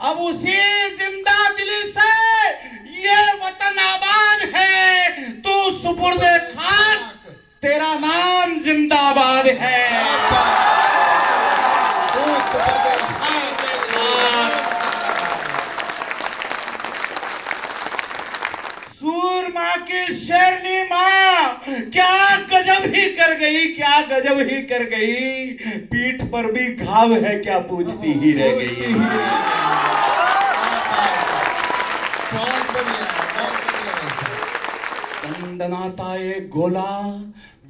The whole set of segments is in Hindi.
अब उसी जिंदा दिली से ये वतन आबाद है। तू सुपुर्दे खाक, तेरा नाम जिंदाबाद है। सूरमा की शेरनी माँ क्या गजब ही कर गई, क्या गजब ही कर गई। पीठ पर भी घाव है क्या पूछती ही रह गई। दंदनाता एक गोला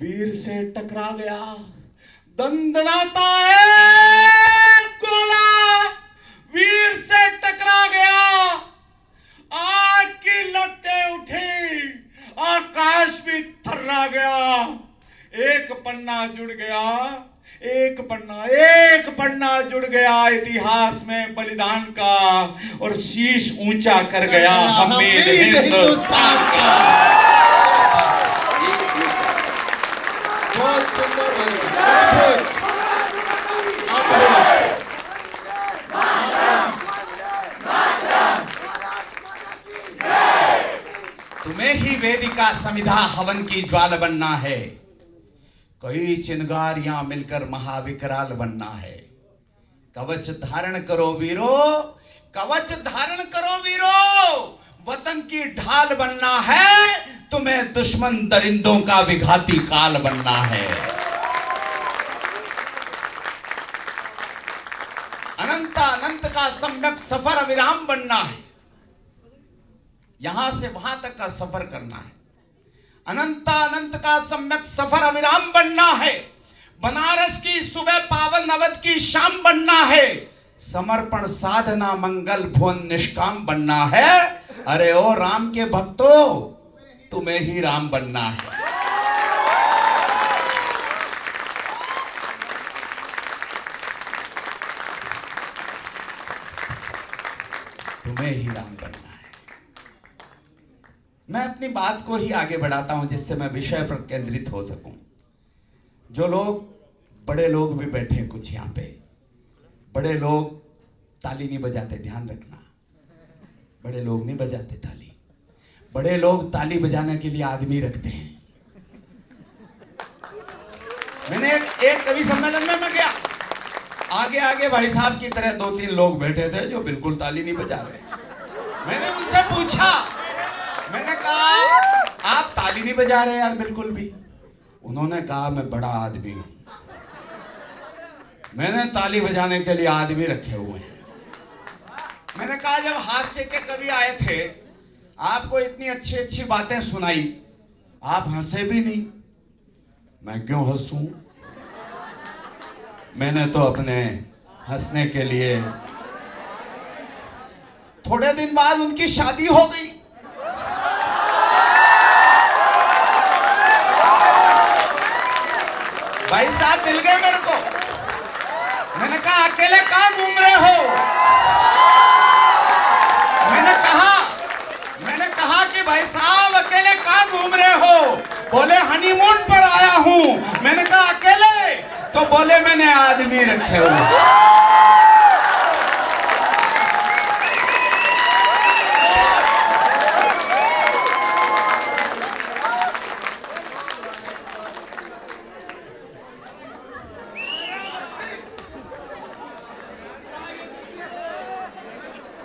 वीर से टकरा गया। दंदनाता एक गोला वीर से टकरा गया। आग की लपटें उठी, आकाश भी थर्रा गया। एक पन्ना जुड़ गया, एक पन्ना जुड़ गया इतिहास में बलिदान का, और शीश ऊंचा कर गया हमें हिंदुस्तान का। बहुत सुंदर तुम्हें ही वेदिका समिधा हवन की ज्वाल बनना है। कई चिंगारियां मिलकर महाविकराल बनना है। कवच धारण करो वीरो, कवच धारण करो वीरो, वतन की ढाल बनना है। तुम्हें दुश्मन दरिंदों का विघाती काल बनना है। अनंत का सम्यक सफर अविराम बनना है। यहां से वहां तक का सफर करना है। अनंत का सम्यक सफर अविराम बनना है। बनारस की सुबह पावन अवध की शाम बनना है। समर्पण साधना मंगल भुवन निष्काम बनना है। अरे ओ राम के भक्तों, तुम्हें ही राम बनना है। तुम्हें ही राम बनना है। मैं अपनी बात को ही आगे बढ़ाता हूं जिससे मैं विषय पर केंद्रित हो सकूं। जो लोग, बड़े लोग भी बैठे हैं कुछ यहां पे, बड़े लोग ताली नहीं बजाते, ध्यान रखना। बड़े लोग नहीं बजाते ताली। बड़े लोग ताली बजाने के लिए आदमी रखते हैं। मैंने एक कवि सम्मेलन में मैं गया, आगे आगे भाई साहब की तरह 2-3 लोग बैठे थे जो बिल्कुल ताली नहीं बजा रहे। मैंने उनसे पूछा, मैंने कहा आप ताली नहीं बजा रहे यार बिल्कुल भी। उन्होंने कहा मैं बड़ा आदमी हूं, मैंने ताली बजाने के लिए आदमी रखे हुए हैं। मैंने कहा जब हास्य के कवि आए थे, आपको इतनी अच्छी अच्छी बातें सुनाई, आप हंसे भी नहीं। मैं क्यों हंसूं? मैंने तो अपने हंसने के लिए, थोड़े दिन बाद उनकी शादी हो गई। भाई साहब मिल गए मेरे को। मैंने कहा अकेले कहां घूम रहे हो? मैंने कहा कि भाई साहब अकेले कहां घूम रहे हो? बोले हनीमून पर आया हूं। मैंने कहा अकेले? तो बोले मैंने आदमी रखे हुए।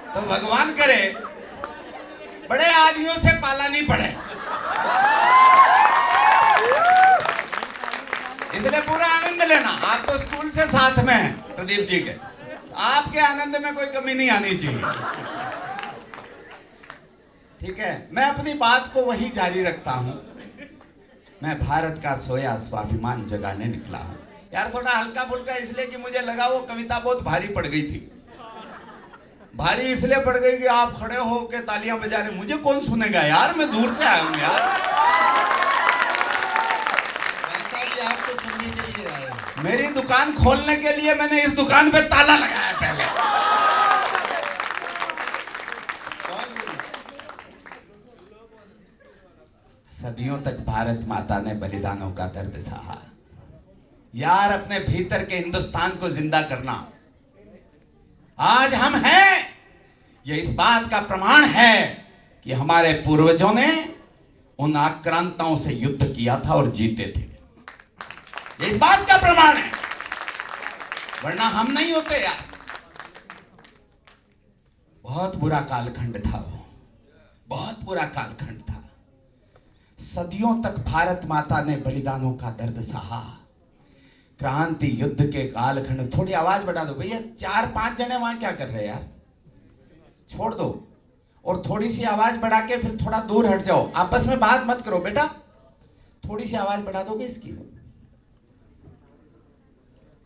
तो भगवान करे बड़े आदमियों से पाला नहीं पड़े, इसलिए पूरा आनंद लेना। आप तो स्कूल से साथ में हैं प्रदीप जी के, आपके आनंद में कोई कमी नहीं आनी चाहिए। ठीक है, मैं अपनी बात को वही जारी रखता हूं। मैं भारत का सोया स्वाभिमान जगाने निकला हूं। यार थोड़ा हल्का फुल्का इसलिए कि मुझे लगा वो कविता बहुत भारी पड़ गई थी। भारी इसलिए पड़ गई कि आप खड़े हो के तालियां बजा रहे, मुझे कौन सुनेगा यार, मैं दूर से आया हूं यार। आपको सुनने के लिए आए। मेरी दुकान खोलने के लिए मैंने इस दुकान पे ताला लगाया पहले। सदियों तक भारत माता ने बलिदानों का दर्द सहा। यार अपने भीतर के हिंदुस्तान को जिंदा करना। आज हम हैं यह इस बात का प्रमाण है कि हमारे पूर्वजों ने उन आक्रांताओं से युद्ध किया था और जीते थे। यह इस बात का प्रमाण है, वरना हम नहीं होते यार। बहुत बुरा कालखंड था वो, बहुत बुरा कालखंड था। सदियों तक भारत माता ने बलिदानों का दर्द सहा। क्रांति युद्ध के कालखंड। थोड़ी आवाज बढ़ा दो भैया, 4-5 जने वहां क्या कर रहे हैं यार, छोड़ दो। और थोड़ी सी आवाज बढ़ा के फिर थोड़ा दूर हट जाओ, आपस में बात मत करो बेटा। थोड़ी सी आवाज बढ़ा दोगे इसकी,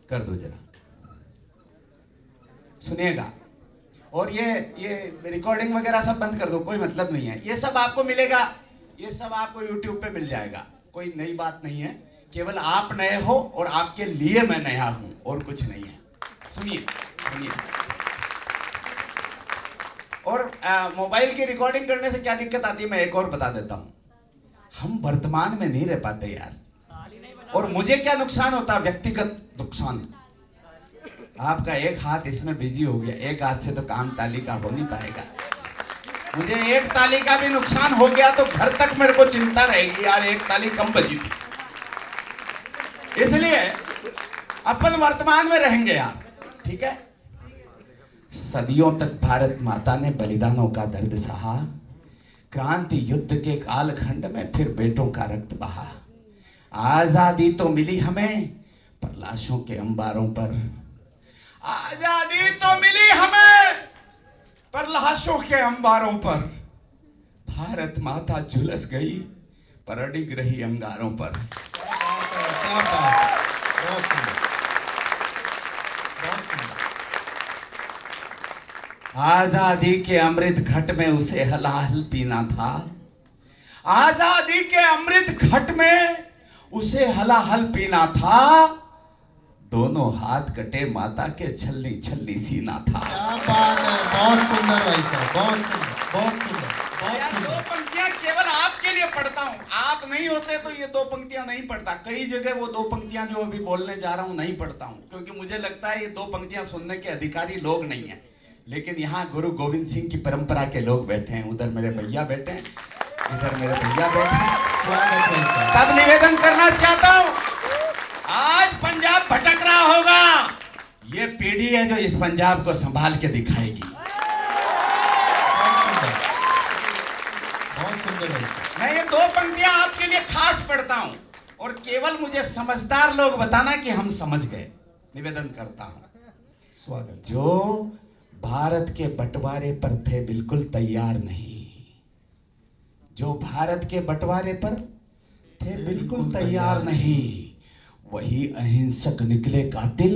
कर दो जरा, सुनिएगा। और ये रिकॉर्डिंग वगैरह सब बंद कर दो, कोई मतलब नहीं है। ये सब आपको मिलेगा, ये सब आपको YouTube पे मिल जाएगा, कोई नई बात नहीं है। केवल आप नए हो और आपके लिए मैं नया हूं, और कुछ नहीं है। सुनिए सुनिए। और मोबाइल की रिकॉर्डिंग करने से क्या दिक्कत आती है मैं एक और बता देता हूं। हम वर्तमान में नहीं रह पाते यार, और मुझे क्या नुकसान होता, व्यक्तिगत नुकसान। आपका एक हाथ इसमें बिजी हो गया, एक हाथ से तो काम ताली का हो नहीं पाएगा। मुझे एक ताली का भी नुकसान हो गया तो घर तक मेरे को चिंता रहेगी यार, एक ताली कम बजी थी। इसलिए अपन वर्तमान में रहेंगे यार, ठीक है। सदियों तक भारत माता ने बलिदानों का दर्द सहा। क्रांति युद्ध के कालखंड में फिर बेटों का रक्त बहा। आजादी तो मिली हमें पर लाशों के अंबारों पर। आजादी तो मिली हमें पर लाशों के अंबारों पर। भारत माता झुलस गई पर अडिग रही अंगारों पर। क्या बात, बहुत सुंदर, बहुत सुंदर। आजादी के अमृत घट में उसे हलाहल पीना था। आजादी के अमृत घट में उसे हलाहल पीना था। दोनों हाथ कटे माता के छलनी छलनी सीना था। क्या बात है, बहुत सुंदर भाई साहब, बहुत सुंदर, बहुत सुंदर, बहुत दो सुंदर। पंक्तियां केवल आपके लिए पढ़ता हूं, आप नहीं होते तो ये 2 पंक्तियां नहीं पढ़ता। कई जगह वो 2 पंक्तियां जो अभी बोलने जा रहा हूं नहीं पढ़ता हूं, क्योंकि मुझे लगता है ये 2 पंक्तियां सुनने के अधिकारी लोग नहीं है। लेकिन यहाँ गुरु गोविंद सिंह की परंपरा के लोग बैठे हैं, उधर मेरे भैया बैठे हैं, इधर मेरे भैया बैठे हैं। स्वागत है साहब। तब निवेदन करना चाहता हूं, आज पंजाब भटक रहा होगा, ये पीढ़ी है जो इस पंजाब को संभाल के दिखाएगी। बहुत सुंदर, बहुत सुंदर भाई साहब। मैं ये 2 पंक्तियां आपके लिए खास पढ़ता हूं, और केवल मुझे समझदार लोग बताना कि हम समझ गए। निवेदन करता हूं, स्वागत। जो भारत के बंटवारे पर थे बिल्कुल तैयार नहीं, जो भारत के बंटवारे पर थे बिल्कुल तैयार नहीं, वही अहिंसक निकले कातिल,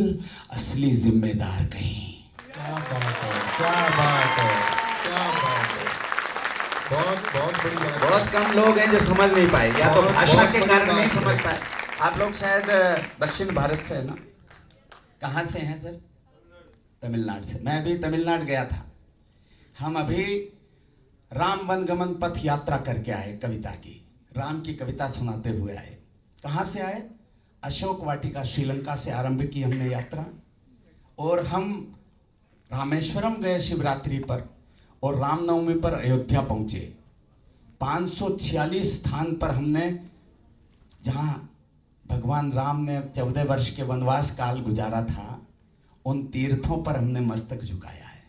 असली जिम्मेदार कहीं। क्या बात है, क्या बात है, क्या बात है। बहुत बहुत बड़ी बात है। बहुत कम लोग हैं जो समझ नहीं पाए, या तो बहुत- भाषा बहुत के बड़ी कारण बात नहीं है। समझ पाए। आप लोग शायद दक्षिण भारत से है ना, कहाँ से हैं सर? तमिलनाडु से। मैं भी तमिलनाडु गया था। हम अभी राम वनगमन पथ यात्रा करके आए, कविता की, राम की कविता सुनाते हुए आए। कहाँ से आए? अशोक वाटिका, श्रीलंका से आरंभ की हमने यात्रा, और हम रामेश्वरम गए शिवरात्रि पर, और रामनवमी पर अयोध्या पहुंचे। 546 स्थान पर हमने, जहां भगवान राम ने 14 वर्ष के वनवास काल गुजारा था, उन तीर्थों पर हमने मस्तक झुकाया है,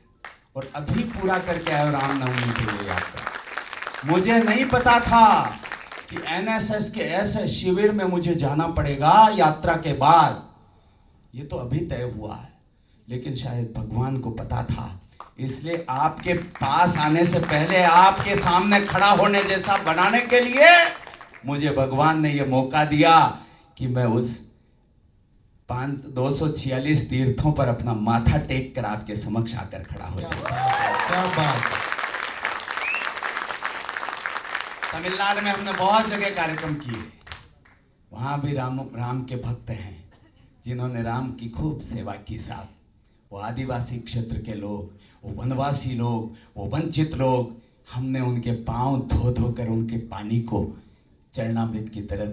और अभी पूरा करके आए रामनवमी के लिए यात्रा। मुझे नहीं पता था कि एनएसएस के ऐसे शिविर में मुझे जाना पड़ेगा यात्रा के बाद। ये तो अभी तय हुआ है, लेकिन शायद भगवान को पता था। इसलिए आपके पास आने से पहले, आपके सामने खड़ा होने जैसा बनाने के लिए मुझे भगवान ने यह मौका दिया कि मैं उस 246 तीर्थों पर अपना माथा टेक कर आपके समक्ष आकर खड़ा हो जाऊं। क्या बात है। तमिलनाडु में हमने बहुत जगह कार्यक्रम किए, वहां भी राम के भक्त हैं जिन्होंने राम की खूब सेवा की साहब। वो आदिवासी क्षेत्र के लोग, वो वनवासी लोग, वो वंचित लोग, हमने उनके पांव धो धो कर उनके पानी को चरणामृत की तरह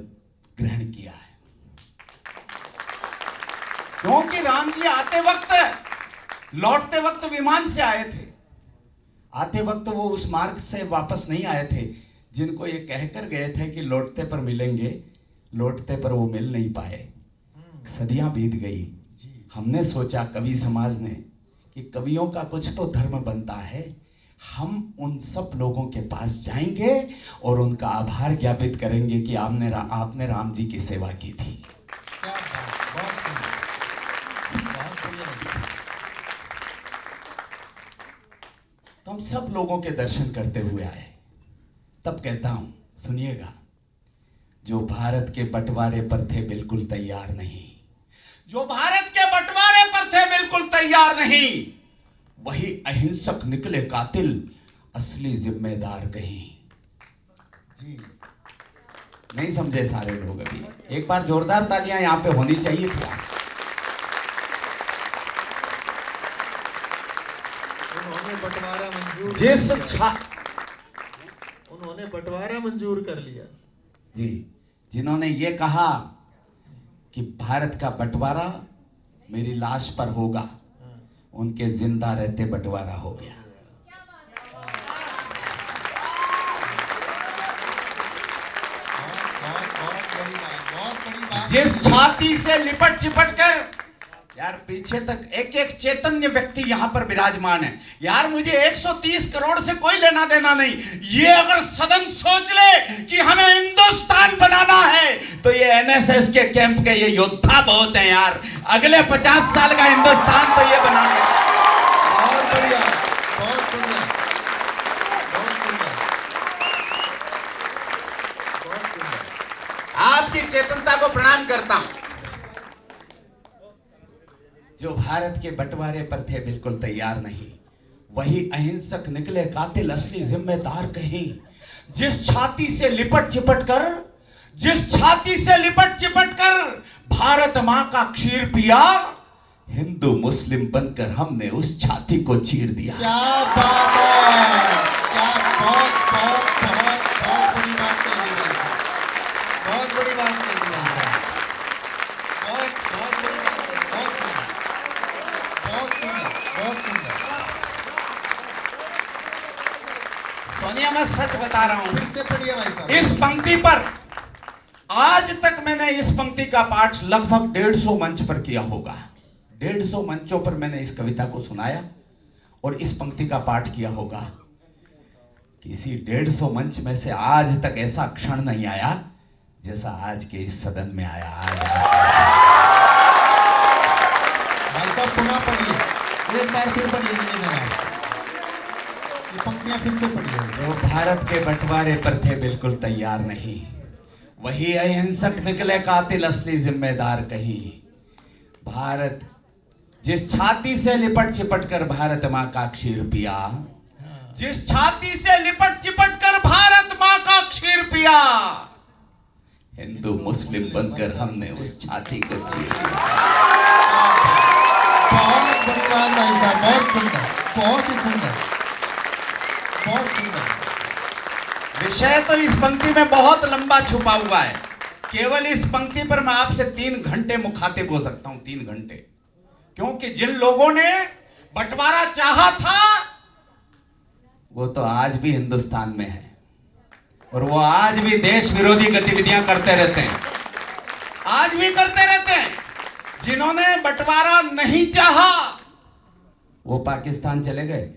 ग्रहण किया है। क्योंकि राम जी आते वक्त, लौटते वक्त विमान से आए थे, आते वक्त वो उस मार्ग से वापस नहीं आए थे जिनको ये कहकर गए थे कि लौटते पर मिलेंगे, लौटते पर वो मिल नहीं पाए। सदियां बीत गई। हमने सोचा कवि समाज ने कि कवियों का कुछ तो धर्म बनता है, हम उन सब लोगों के पास जाएंगे और उनका आभार ज्ञापित करेंगे कि आपने राम जी की सेवा की थी। क्या बात, बहुत सुंदर, बहुत बढ़िया। तो हम सब लोगों के दर्शन करते हुए आए। तब कहता हूं, सुनिएगा, जो भारत के बंटवारे पर थे बिल्कुल तैयार नहीं, जो भारत के बंटवारे पर थे बिल्कुल तैयार नहीं, वही अहिंसक निकले कातिल, असली जिम्मेदार कहीं। जी, नहीं समझे सारे लोग अभी? एक बार जोरदार तालियां यहां पे होनी चाहिए थी। उन्होंने बंटवारा मंजूर उन्होंने बंटवारा मंजूर कर लिया। जी, जिन्होंने ये कहा कि भारत का बंटवारा मेरी लाश पर होगा, उनके जिंदा रहते बंटवारा हो गया। बहुत बड़ी बात। जिस छाती से लिपट चिपट कर, यार पीछे तक एक एक चैतन्य व्यक्ति यहां पर विराजमान है। यार मुझे 130 करोड़ से कोई लेना देना नहीं। ये अगर सदन सोच ले कि हमें हिंदुस्तान बनाना है तो ये एनएसएस के कैंप के ये योद्धा बहुत हैं यार। अगले 50 साल का हिंदुस्तान तो ये बनाएंगे। बहुत बढ़िया, बहुत सुंदर, बहुत सुंदर, बहुत सुंदर। आपकी चेतनता को प्रणाम करता हूं। जो भारत के बंटवारे पर थे बिल्कुल तैयार नहीं, वही अहिंसक निकले कातिल, असली जिम्मेदार कहीं। जिस छाती से लिपट चिपट कर भारत मां का क्षीर पिया, हिंदू मुस्लिम बनकर हमने उस छाती को चीर दिया। क्या बात है, क्या बहुत बहुत बहुत बहुत बड़ी बात कह दी है, बहुत बड़ी बात कह दी है, बहुत बहुत बड़ी बात है, बहुत सुंदर, बहुत सुंदर, बहुत सुंदर। सोनिया, मैं सच बता रहा हूं। फिर से पढ़िए भाई साहब। इस पंक्ति पर आज तक मैंने इस पंक्ति का पाठ लगभग 150 मंच पर किया होगा। 150 मंचों पर मैंने इस कविता को सुनाया और इस पंक्ति का पाठ किया होगा। किसी 150 मंच में से आज तक ऐसा क्षण नहीं आया जैसा आज के इस सदन में आया। भाई साहब पुनः पढ़िए, एक बार फिर पढ़िए, ये पंक्तियां फिर से पढ़िए। जो भारत के बंटवारे पर थे बिल्कुल तैयार नहीं, वही अहिंसक निकले कातिल, असली जिम्मेदार कहीं। भारत जिस छाती से लिपट चिपट कर भारत मां का क्षीर पिया, जिस छाती से लिपट चिपट कर भारत मां का क्षीर पिया, हिंदू मुस्लिम बनकर हमने उस छाती को चीर दिया। बहुत बड़ी बात भाई साहब, बहुत सुंदर, बहुत ही सुंदर, बहुत सुंदर। विषय तो इस पंक्ति में बहुत लंबा छुपा हुआ है। केवल इस पंक्ति पर मैं आपसे 3 घंटे मुखातिब हो सकता हूं, 3 घंटे। क्योंकि जिन लोगों ने बंटवारा चाहा था वो तो आज भी हिंदुस्तान में है और वो आज भी देश विरोधी गतिविधियां करते रहते हैं, आज भी करते रहते हैं। जिन्होंने बंटवारा नहीं चाहा वो पाकिस्तान चले गए,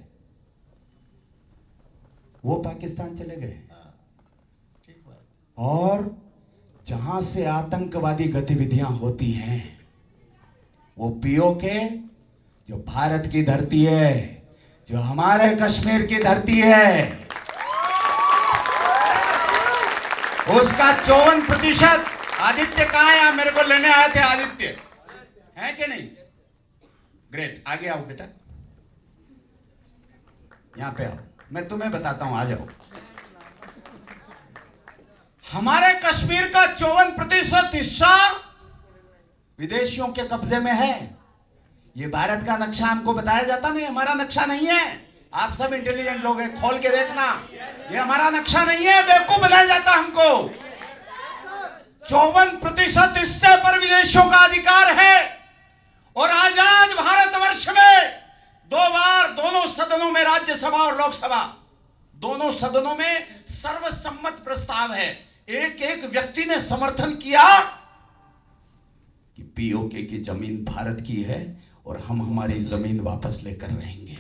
वो पाकिस्तान चले गए। और जहां से आतंकवादी गतिविधियां होती हैं वो पीओके, जो भारत की धरती है, जो हमारे कश्मीर की धरती है, उसका 54%। आदित्य कहां है? आप मेरे को लेने आए थे, आदित्य है कि नहीं? ग्रेट, आगे आओ बेटा, यहां पे आओ, मैं तुम्हें बताता हूं, आ जाओ। हमारे कश्मीर का 54% हिस्सा विदेशियों के कब्जे में है। ये भारत का नक्शा हमको बताया जाता नहीं, हमारा नक्शा नहीं है। आप सब इंटेलिजेंट लोग हैं, खोल के देखना, ये हमारा नक्शा नहीं है, बेवकूफ बनाया जाता हमको। 54% हिस्से पर विदेशियों का अधिकार है और आजाद भारतवर्ष में 2 बार दोनों सदनों में, राज्यसभा और लोकसभा दोनों सदनों में सर्वसम्मत प्रस्ताव है। एक एक व्यक्ति ने समर्थन किया कि पीओके की जमीन भारत की है और हम हमारी जमीन वापस लेकर रहेंगे।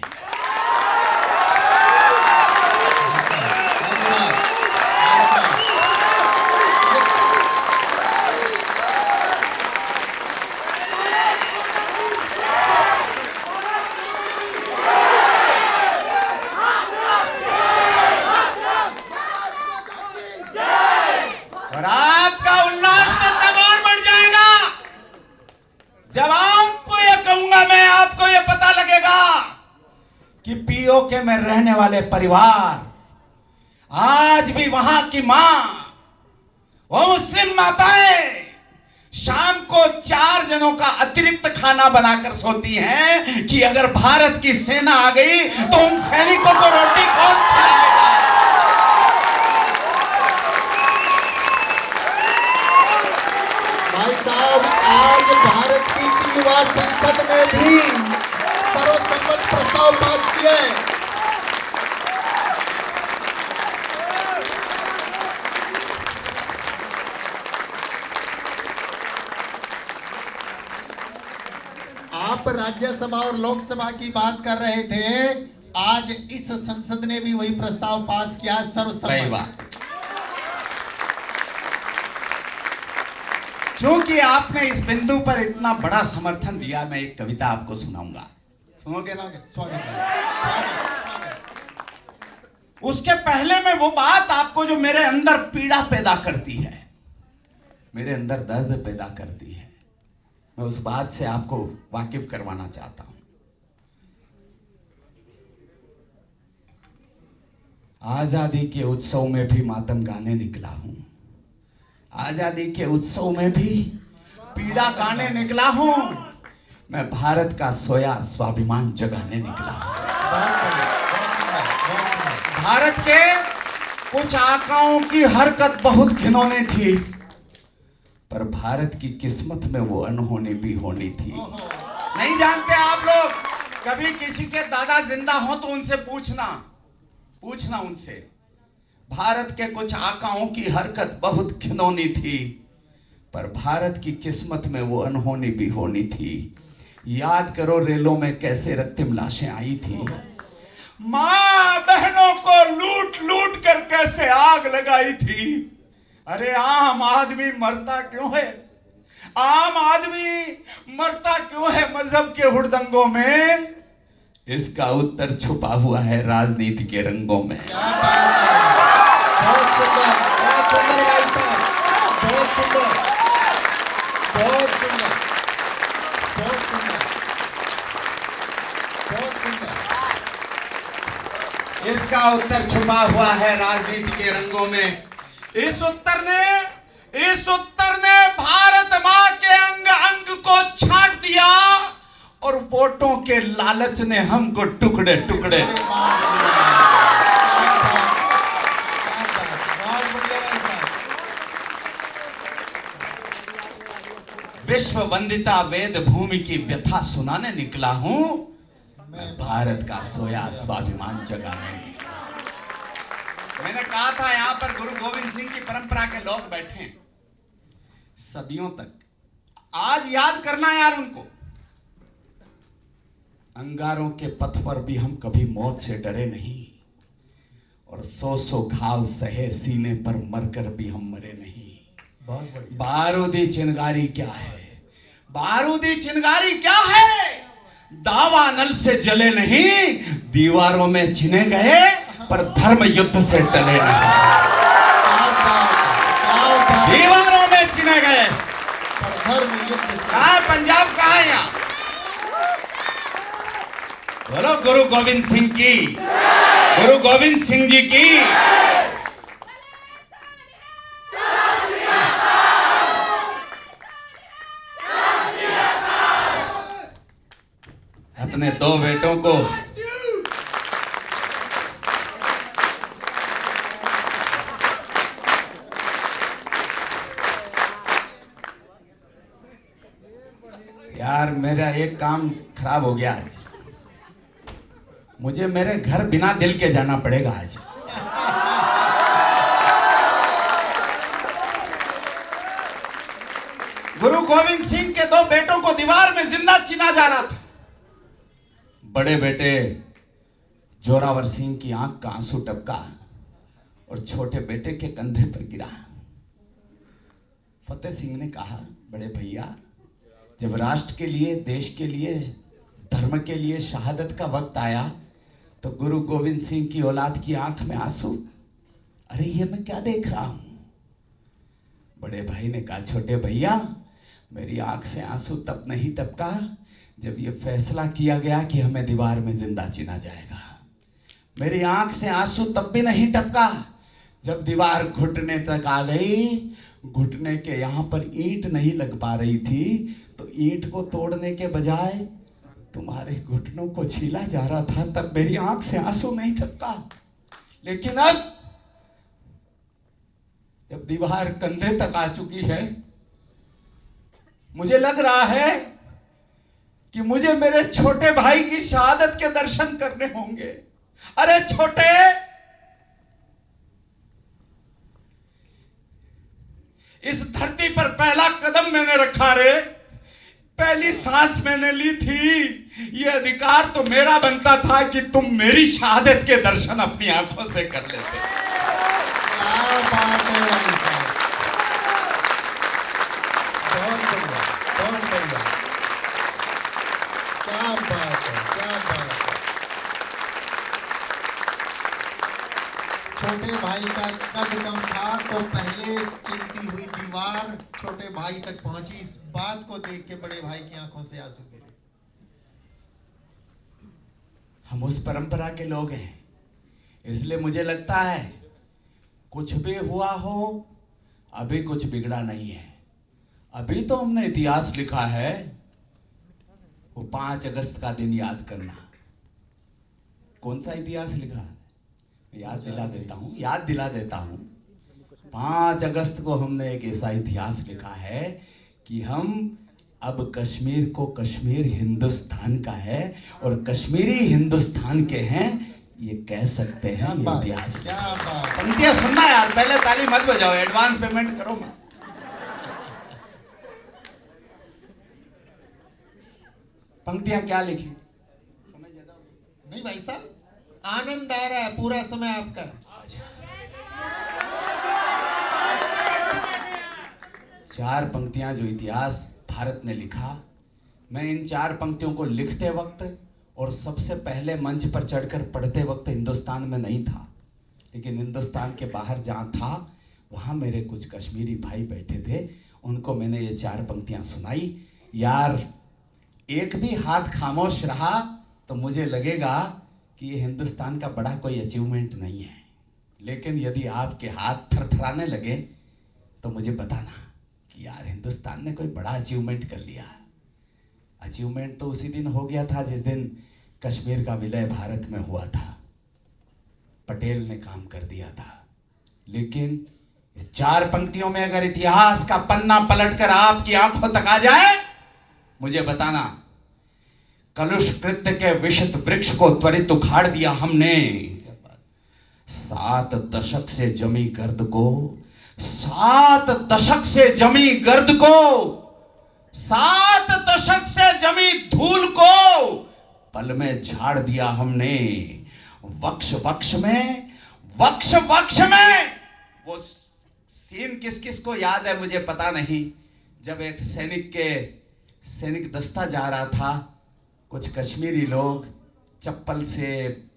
और आपका उल्लास तो तब और बढ़ जाएगा जब आपको ये कहूंगा मैं, आपको ये पता लगेगा कि पीओके में रहने वाले परिवार आज भी वहां की मां, वो मुस्लिम माताएं शाम को 4 जनों का अतिरिक्त खाना बनाकर सोती हैं कि अगर भारत की सेना आ गई तो उन सैनिकों को रोटी कौन खिलाएगा। भाई साहब, आज भारत की युवा संसद ने भी सर्वसम्मत प्रस्ताव पास किया है। आप राज्यसभा और लोकसभा की बात कर रहे थे, आज इस संसद ने भी वही प्रस्ताव पास किया, सर्वसम्मत। क्योंकि आपने इस बिंदु पर इतना बड़ा समर्थन दिया, मैं एक कविता आपको सुनाऊंगा, सुनोगे ना? स्वागत है। उसके पहले में वो बात आपको जो मेरे अंदर पीड़ा पैदा करती है, मेरे अंदर दर्द पैदा करती है, मैं उस बात से आपको वाकिफ करवाना चाहता हूं। आजादी के उत्सव में भी मातम गाने निकला हूं, आजादी के उत्सव में भी पीड़ा गाने निकला हूं, मैं भारत का सोया स्वाभिमान जगाने निकला हूं। भारत के कुछ आकाओं की हरकत बहुत घिनौनी थी, पर भारत की किस्मत में वो अनहोनी भी होनी थी। नहीं जानते आप लोग, कभी किसी के दादा जिंदा हो तो उनसे पूछना उनसे, भारत के कुछ आकाओं की हरकत बहुत घिनौनी थी, पर भारत की किस्मत में वो अनहोनी भी होनी थी। याद करो रेलों में कैसे रक्तिम लाशें आई थी, मां बहनों को लूट लूट कर कैसे आग लगाई थी। अरे आम आदमी मरता क्यों है, आम आदमी मरता क्यों है मजहब के हुड़दंगों में? इसका उत्तर छुपा हुआ है राजनीति के रंगों में। बहुत सुंदर भाई साहब, बहुत सुंदर, बहुत सुंदर, बहुत सुंदर, बहुत सुंदर। इसका उत्तर छुपा हुआ है राजनीति के रंगों में। इस उत्तर ने भारत मां के अंग अंग को छांट दिया और वोटों के लालच ने हमको टुकड़े टुकड़े। विश्व वंदिता वेद भूमि की व्यथा सुनाने निकला हूं, मैं भारत का सोया स्वाभिमान जगाने निकला। मैंने कहा था यहां पर गुरु गोविंद सिंह की परंपरा के लोग बैठे सदियों तक, आज याद करना यार उनको। अंगारों के पथ पर भी हम कभी मौत से डरे नहीं, और 100 घाव सहे सीने पर मरकर भी हम मरे नहीं। बारूदी चिनगारी क्या है, बारूदी चिनगारी क्या है? दावा नल से जले नहीं, दीवारों में चिने गए पर धर्म युद्ध से टले नहीं। दीवारों में चिने गए पर धर्म युद्ध से। कहाँ है पंजाब, कहाँ है यहाँ? बोलो गुरु गोविंद सिंह की, गुरु गोविंद सिंह जी की। अपने 2 बेटों को यार, मेरा एक काम खराब हो गया आज। मुझे मेरे घर बिना दिल के जाना पड़ेगा आज। गुरु गोविंद सिंह के 2 बेटों को दीवार में जिंदा चीना जा रहा था। बड़े बेटे जोरावर सिंह की आंख का आंसू टपका और छोटे बेटे के कंधे पर गिरा। फतेह सिंह ने कहा, बड़े भैया, जब राष्ट्र के लिए, देश के लिए, धर्म के लिए शहादत का वक्त आया तो गुरु गोविंद सिंह की औलाद की आंख में आंसू, अरे ये मैं क्या देख रहा हूं? बड़े भाई ने कहा, छोटे भैया, मेरी आंख से आंसू तब नहीं टपका जब ये फैसला किया गया कि हमें दीवार में जिंदा चीना जाएगा। मेरी आंख से आंसू तब भी नहीं टपका जब दीवार घुटने तक आ गई। घुटने के यहां पर ईंट नहीं लग पा रही थी तो ईंट को तोड़ने के बजाय तुम्हारे घुटनों को छीला जा रहा था, तब मेरी आंख से आंसू नहीं टपका। लेकिन अब जब दीवार कंधे तक आ चुकी है, मुझे लग रहा है कि मुझे मेरे छोटे भाई की शहादत के दर्शन करने होंगे। अरे छोटे, इस धरती पर पहला कदम मैंने रखा रे, पहली सांस मैंने ली थी। यह अधिकार तो मेरा बनता था कि तुम मेरी शहादत के दर्शन अपनी आंखों से कर लेते। क्या बात है भाई साहब, बहुत बढ़िया, बहुत बढ़िया, क्या बात है, क्या बात है। छोटे भाई का कद कम था तो पहले चिरती हुई दीवार छोटे भाई तक पहुंची। इस बात को देख के बड़े भाई की आंखों से आंसू गिरे। हम उस परंपरा के लोग हैं, इसलिए मुझे लगता है कुछ भी हुआ हो, अभी कुछ बिगड़ा नहीं है। अभी तो हमने इतिहास लिखा है, वो 5 अगस्त का दिन याद करना। कौन सा इतिहास लिखा है? याद दिला देता हूं। 5 अगस्त को हमने एक ऐसा इतिहास लिखा है कि हम अब कश्मीर को, कश्मीर हिंदुस्तान का है और कश्मीरी हिंदुस्तान के हैं, ये कह सकते हैं। ये इतिहास क्या बात। पंक्तियां सुनना यार, पहले ताली मत बजाओ, एडवांस पेमेंट करो मत। पंक्तियां क्या लिखी नहीं भाई साहब, आनंद आ रहा है, पूरा समय आपका। चार पंक्तियां जो इतिहास भारत ने लिखा, मैं इन 4 पंक्तियों को लिखते वक्त और सबसे पहले मंच पर चढ़कर पढ़ते वक्त हिंदुस्तान में नहीं था, लेकिन हिंदुस्तान के बाहर जहां था वहां मेरे कुछ कश्मीरी भाई बैठे थे, उनको मैंने ये 4 पंक्तियां सुनाई। यार, एक भी हाथ खामोश रहा तो मुझे लगेगा कि ये हिंदुस्तान का बड़ा कोई अचीवमेंट नहीं है, लेकिन यदि आपके हाथ थरथराने लगे तो मुझे बताना कि यार हिंदुस्तान ने कोई बड़ा अचीवमेंट कर लिया। अचीवमेंट तो उसी दिन हो गया था जिस दिन कश्मीर का विलय भारत में हुआ था, पटेल ने काम कर दिया था। लेकिन ये 4 पंक्तियों में अगर इतिहास का पन्ना पलटकर आपकी आंखों तक आ जाए, मुझे बताना, कलुष कृत्य के विषत वृक्ष को त्वरित उखाड़ दिया हमने। 7 दशक से जमी गर्द को, 7 दशक से जमी गर्द को, 7 दशक से जमी धूल को पल में झाड़ दिया हमने। वक्ष वक्ष में, वक्ष वक्ष में, वो सीन किस किस को याद है मुझे पता नहीं, जब एक सैनिक दस्ता जा रहा था, कुछ कश्मीरी लोग चप्पल से,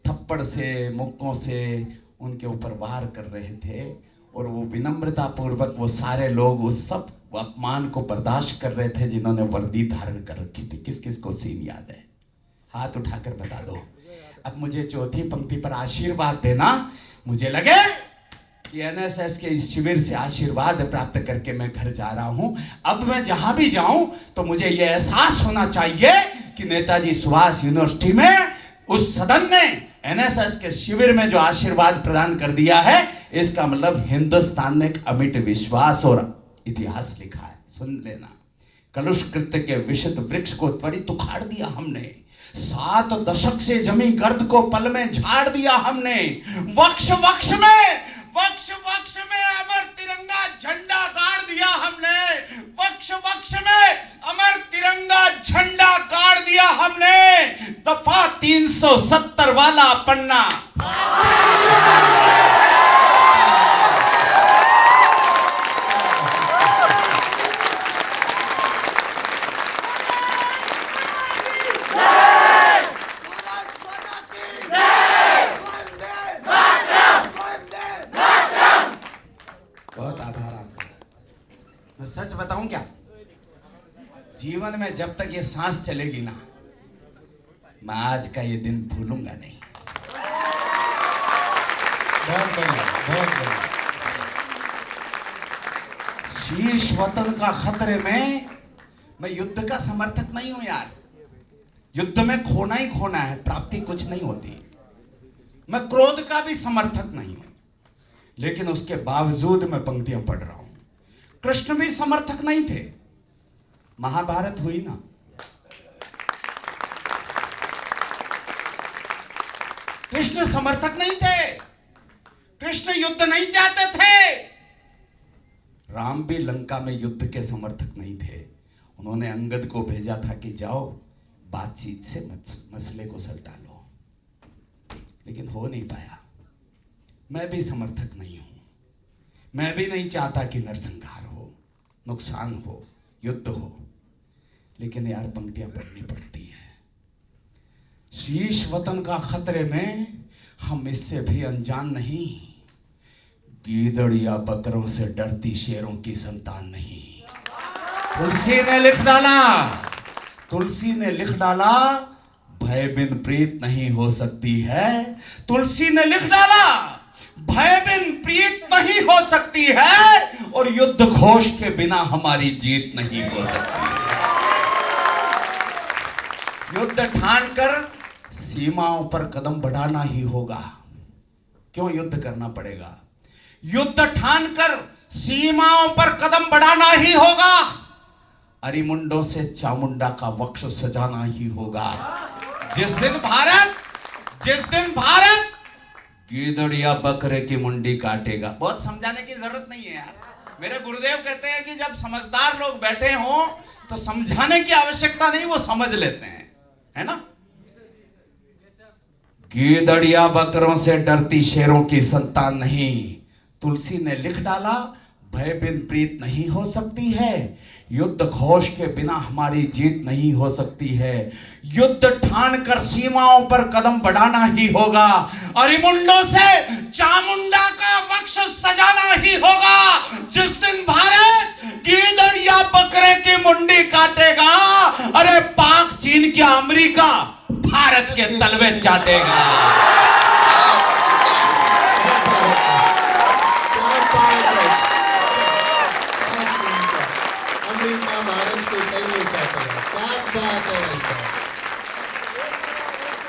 थप्पड़ से, मुक्कों से उनके ऊपर वार कर रहे थे और वो विनम्रता पूर्वक वो सारे लोग उस सब अपमान को बर्दाश्त कर रहे थे जिन्होंने वर्दी धारण कर रखी थी। किस किस को सीन याद है? हाथ उठाकर बता दो। अब मुझे चौथी पंक्ति पर आशीर्वाद देना। मुझे लगे कि एनएसएस के इस शिविर से आशीर्वाद प्राप्त करके मैं घर जा रहा हूं। अब मैं जहां भी जाऊं तो मुझे यह एहसास होना चाहिए कि नेताजी सुभाष यूनिवर्सिटी में, उस सदन ने एनएसएस के शिविर में जो आशीर्वाद प्रदान कर दिया है, इसका मतलब हिंदुस्तान ने एक अमिट विश्वास और इतिहास लिखा है। सुन लेना, कलुष कृत्य के विषत वृक्ष को त्वरित उखाड़ दिया हमने, 7 दशक से जमी गर्द को पल में झाड़ दिया हमने। वक्ष वक्ष में अमर तिरंगा झंडा गाड़ दिया हमने। वक्ष वक्ष में अमर तिरंगा झंडा गाड़ दिया हमने। दफा 370 वाला पन्ना मैं सच बताऊं क्या, जीवन में जब तक ये सांस चलेगी ना, मैं आज का ये दिन भूलूंगा नहीं। बहुत बढ़िया, बहुत बढ़िया। शीश वतन का खतरे में, मैं युद्ध का समर्थक नहीं हूं यार। युद्ध में खोना ही खोना है, प्राप्ति कुछ नहीं होती। मैं क्रोध का भी समर्थक नहीं हूं, लेकिन उसके बावजूद मैं पंक्तियां पढ़ रहा हूं। कृष्ण भी समर्थक नहीं थे, महाभारत हुई ना। कृष्ण समर्थक नहीं थे, कृष्ण युद्ध नहीं चाहते थे। राम भी लंका में युद्ध के समर्थक नहीं थे। उन्होंने अंगद को भेजा था कि जाओ बातचीत से मसले को सुलझा लो, लेकिन हो नहीं पाया। मैं भी समर्थक नहीं हूं, मैं भी नहीं चाहता कि नरसंहार हो, नुकसान हो, युद्ध हो, लेकिन यार पंक्तियां पढ़नी पड़ती है। शीश वतन का खतरे में, हम इससे भी अनजान नहीं। गीदड़ या बकरों से डरती शेरों की संतान नहीं। तुलसी ने लिख डाला, तुलसी ने लिख डाला, भय बिन प्रीत नहीं हो सकती है। तुलसी ने लिख डाला, भय बिन प्रीत नहीं हो सकती है, और युद्ध घोष के बिना हमारी जीत नहीं हो सकती है। युद्ध ठान कर सीमाओं पर कदम बढ़ाना ही होगा। क्यों युद्ध करना पड़ेगा? युद्ध ठान कर सीमाओं पर कदम बढ़ाना ही होगा। अरिमुंडों से चामुंडा का वक्ष सजाना ही होगा। जिस दिन भारत गीदड़ या बकरे की मुंडी काटेगा। बहुत समझाने की जरूरत नहीं है यार। मेरे गुरुदेव कहते हैं कि जब समझदार लोग बैठे हों तो समझाने की आवश्यकता नहीं, वो समझ लेते हैं, है ना। गीदड़ या बकरों से डरती शेरों की संतान नहीं। तुलसी ने लिख डाला, भय बिन प्रीत नहीं हो सकती है। युद्ध घोष के बिना हमारी जीत नहीं हो सकती है। युद्ध ठान कर सीमाओं पर कदम बढ़ाना ही होगा। अरिमुंडों से चामुंडा का वक्ष सजाना ही होगा। जिस दिन भारत गीदड़ या बकरे की मुंडी काटेगा, अरे पाक, चीन क्या अमेरिका भारत के तलवे चाटेगा। अमेरिका भारत के तलवे चाटेगा। क्या बात है भाई साहब,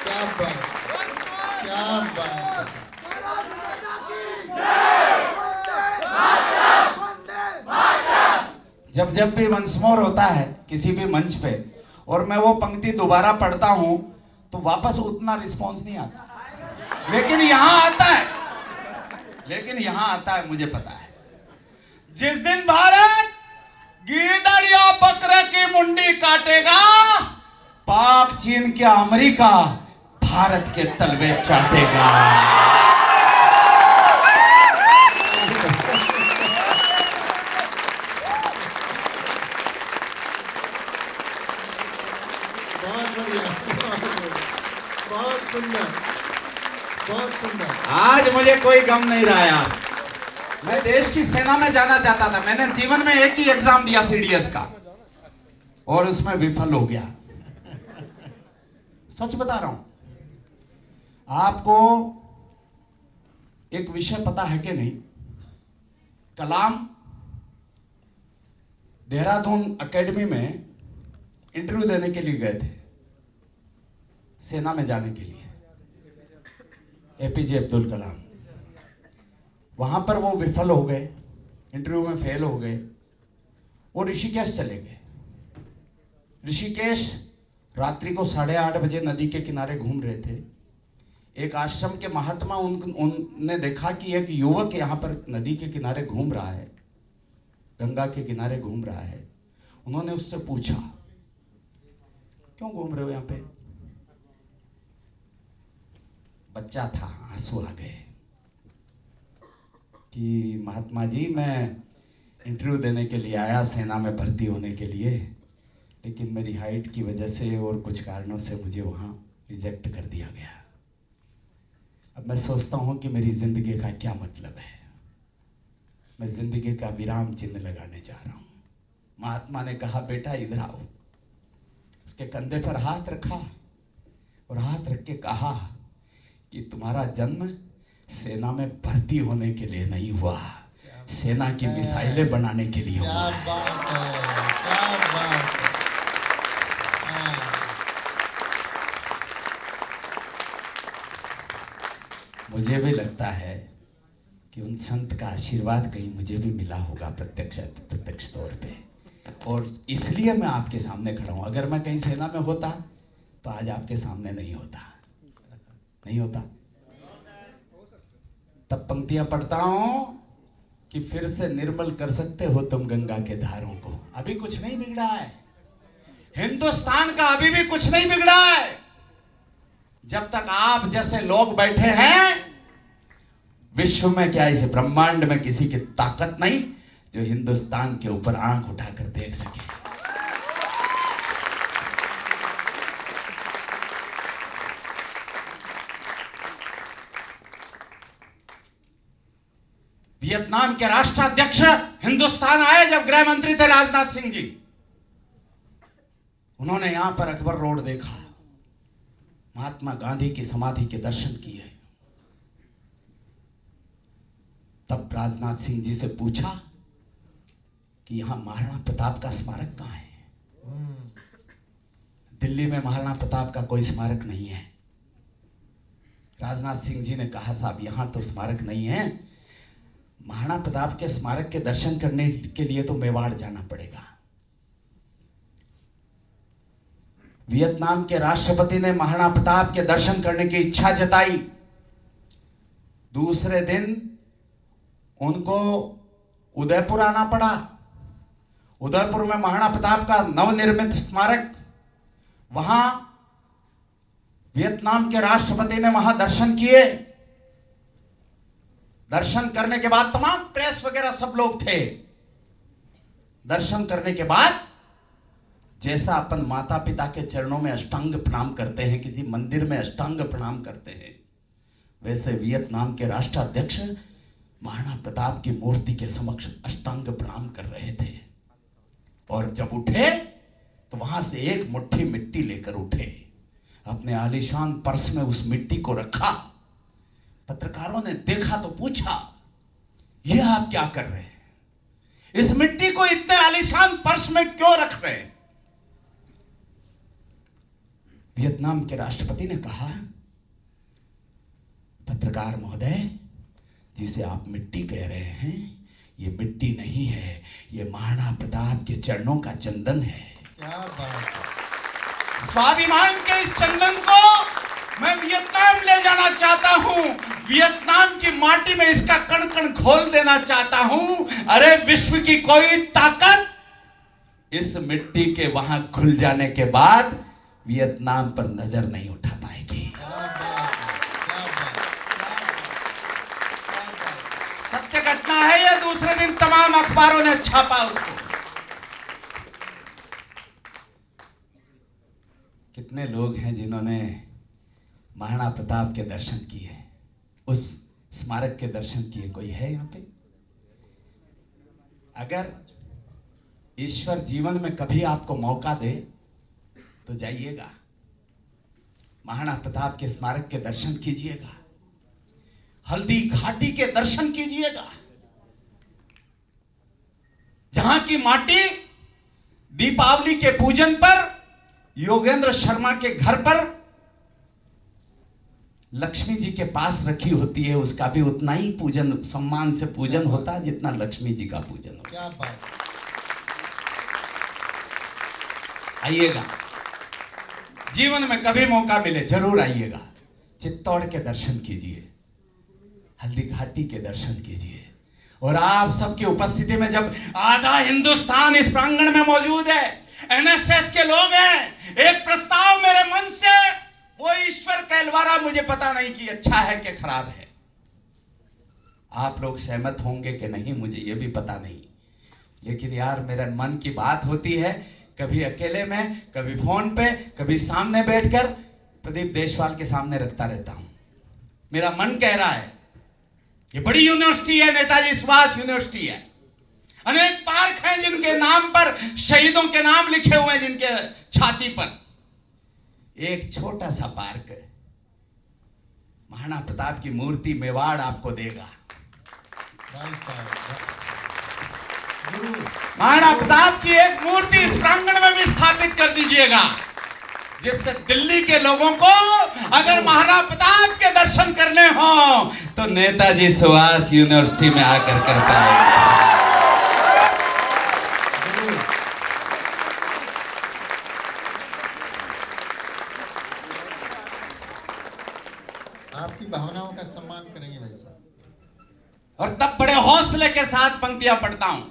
क्या बात, क्या बात। जब भी वंशमोर होता है किसी भी मंच पे, और मैं वो पंक्ति दोबारा पढ़ता हूं, तो वापस उतना रिस्पॉन्स नहीं आता, लेकिन यहां आता है, मुझे पता है। जिस दिन भारत गीदड़ या बकरे की मुंडी काटेगा, पाक, चीन क्या अमेरिका भारत के तलवे चाटेगा। बहुत बढ़िया, बहुत सुंदर, बहुत सुंदर। आज मुझे कोई गम नहीं रहा यार। मैं देश की सेना में जाना चाहता था। मैंने जीवन में एक ही एग्जाम दिया सीडीएस का, और उसमें विफल हो गया। सच बता रहा हूं। आपको एक विषय पता है कि नहीं? कलाम देहरादून एकेडमी में इंटरव्यू देने के लिए गए थे, सेना में जाने के लिए, एपीजे अब्दुल कलाम। वहां पर वो विफल हो गए, इंटरव्यू में फेल हो गए। वो ऋषिकेश चले गए। ऋषिकेश रात्रि को 8:30 बजे नदी के किनारे घूम रहे थे। एक आश्रम के महात्मा उनने देखा कि एक युवक यहाँ पर नदी के किनारे घूम रहा है, गंगा के किनारे घूम रहा है। उन्होंने उससे पूछा, क्यों घूम रहे हो यहाँ पे? बच्चा था, आंसू आ गए कि महात्मा जी, मैं इंटरव्यू देने के लिए आया, सेना में भर्ती होने के लिए, लेकिन मेरी हाइट की वजह से और कुछ कारणों से मुझे वहाँ रिजेक्ट कर दिया गया। अब मैं सोचता हूँ कि मेरी जिंदगी का क्या मतलब है। मैं जिंदगी का विराम चिन्ह लगाने जा रहा हूँ। महात्मा ने कहा, बेटा इधर आओ। उसके कंधे पर हाथ रखा और हाथ रख के कहा कि तुम्हारा जन्म सेना में भर्ती होने के लिए नहीं हुआ, सेना की मिसाइलें बनाने के लिए हुआ। क्या बात है, क्या बात है। मुझे भी लगता है कि उन संत का आशीर्वाद कहीं मुझे भी मिला होगा प्रत्यक्ष तौर पे, और इसलिए मैं आपके सामने खड़ा हूं। अगर मैं कहीं सेना में होता तो आज आपके सामने नहीं होता। तब पंक्तियां पढ़ता हूं कि फिर से निर्मल कर सकते हो तुम गंगा के धारों को। अभी कुछ नहीं बिगड़ा है, हिंदुस्तान का अभी भी कुछ नहीं बिगड़ा है। जब तक आप जैसे लोग बैठे हैं, विश्व में क्या इस ब्रह्मांड में किसी की ताकत नहीं जो हिंदुस्तान के ऊपर आंख उठाकर देख सके। वियतनाम के राष्ट्राध्यक्ष हिंदुस्तान आए जब गृह मंत्री थे राजनाथ सिंह जी। उन्होंने यहां पर अकबर रोड देखा, महात्मा गांधी की समाधि के दर्शन किए। तब राजनाथ सिंह जी से पूछा कि यहां महाराणा प्रताप का स्मारक कहां है? दिल्ली में महाराणा प्रताप का कोई स्मारक नहीं है। राजनाथ सिंह जी ने कहा, साहब यहां तो स्मारक नहीं है, महाराणा प्रताप के स्मारक के दर्शन करने के लिए तो मेवाड़ जाना पड़ेगा। वियतनाम के राष्ट्रपति ने महाराणा प्रताप के दर्शन करने की इच्छा जताई। दूसरे दिन उनको उदयपुर आना पड़ा। उदयपुर में महाराणा प्रताप का नवनिर्मित स्मारक, वहां वियतनाम के राष्ट्रपति ने वहां दर्शन किए। दर्शन करने के बाद तमाम प्रेस वगैरह सब लोग थे। दर्शन करने के बाद जैसा अपन माता पिता के चरणों में अष्टांग प्रणाम करते हैं, किसी मंदिर में अष्टांग प्रणाम करते हैं, वैसे वियतनाम के राष्ट्राध्यक्ष महाराणा प्रताप की मूर्ति के समक्ष अष्टांग प्रणाम कर रहे थे। और जब उठे तो वहां से एक मुट्ठी मिट्टी लेकर उठे, अपने आलीशान पर्स में उस मिट्टी को रखा। पत्रकारों ने देखा तो पूछा, यह आप क्या कर रहे हैं? इस मिट्टी को इतने आलीशान पर्स में क्यों रख रहे हैं? वियतनाम के राष्ट्रपति ने कहा, पत्रकार महोदय, जिसे आप मिट्टी कह रहे हैं, ये मिट्टी नहीं है, ये महाराणा प्रताप के चरणों का चंदन है। क्या बात है। स्वाभिमान के इस चंदन को मैं वियतनाम ले जाना चाहता हूं, वियतनाम की माटी में इसका कण कण खोल देना चाहता हूं। अरे विश्व की कोई ताकत इस मिट्टी के वहां खुल जाने के बाद वियतनाम पर नजर नहीं उठा पाएगी। सत्य घटना है यह। दूसरे दिन तमाम अखबारों ने छापा उसको। कितने लोग हैं जिन्होंने महाराणा प्रताप के दर्शन किए, उस स्मारक के दर्शन किए? कोई है यहां पे? अगर ईश्वर जीवन में कभी आपको मौका दे तो जाइएगा, महाराणा प्रताप के स्मारक के दर्शन कीजिएगा, हल्दी घाटी के दर्शन कीजिएगा, जहां की माटी दीपावली के पूजन पर योगेंद्र शर्मा के घर पर लक्ष्मी जी के पास रखी होती है। उसका भी उतना ही पूजन, सम्मान से पूजन होता है जितना लक्ष्मी जी का पूजन होता है। क्या बात। आइएगा, जीवन में कभी मौका मिले जरूर आइएगा, चित्तौड़ के दर्शन कीजिए, हल्दी घाटी के दर्शन कीजिए। और आप सबकी उपस्थिति में जब आधा हिंदुस्तान इस प्रांगण में मौजूद है, एनएसएस के लोग हैं, एक प्रस्ताव मेरे मन से, वो ईश्वर कहलवारा, मुझे पता नहीं कि अच्छा है कि खराब है, आप लोग सहमत होंगे कि नहीं मुझे ये भी पता नहीं, लेकिन यार मेरे मन की बात होती है, कभी अकेले में, कभी फोन पे, कभी सामने बैठकर प्रदीप देशवाल के सामने रखता रहता हूं। मेरा मन कह रहा है ये बड़ी यूनिवर्सिटी है, नेताजी सुभाष यूनिवर्सिटी है, अनेक पार्क हैं जिनके नाम पर शहीदों के नाम लिखे हुए हैं, जिनके छाती पर। एक छोटा सा पार्क है, महाराणा प्रताप की मूर्ति मेवाड़ आपको देगा। महाराणा प्रताप की एक मूर्ति इस प्रांगण में भी स्थापित कर दीजिएगा, जिससे दिल्ली के लोगों को अगर महाराणा प्रताप के दर्शन करने हो तो नेताजी सुभाष यूनिवर्सिटी में आकर कर पाएंगे। आपकी भावनाओं का सम्मान करेंगे भाई साहब। और तब बड़े हौसले के साथ पंक्तियां पढ़ता हूं।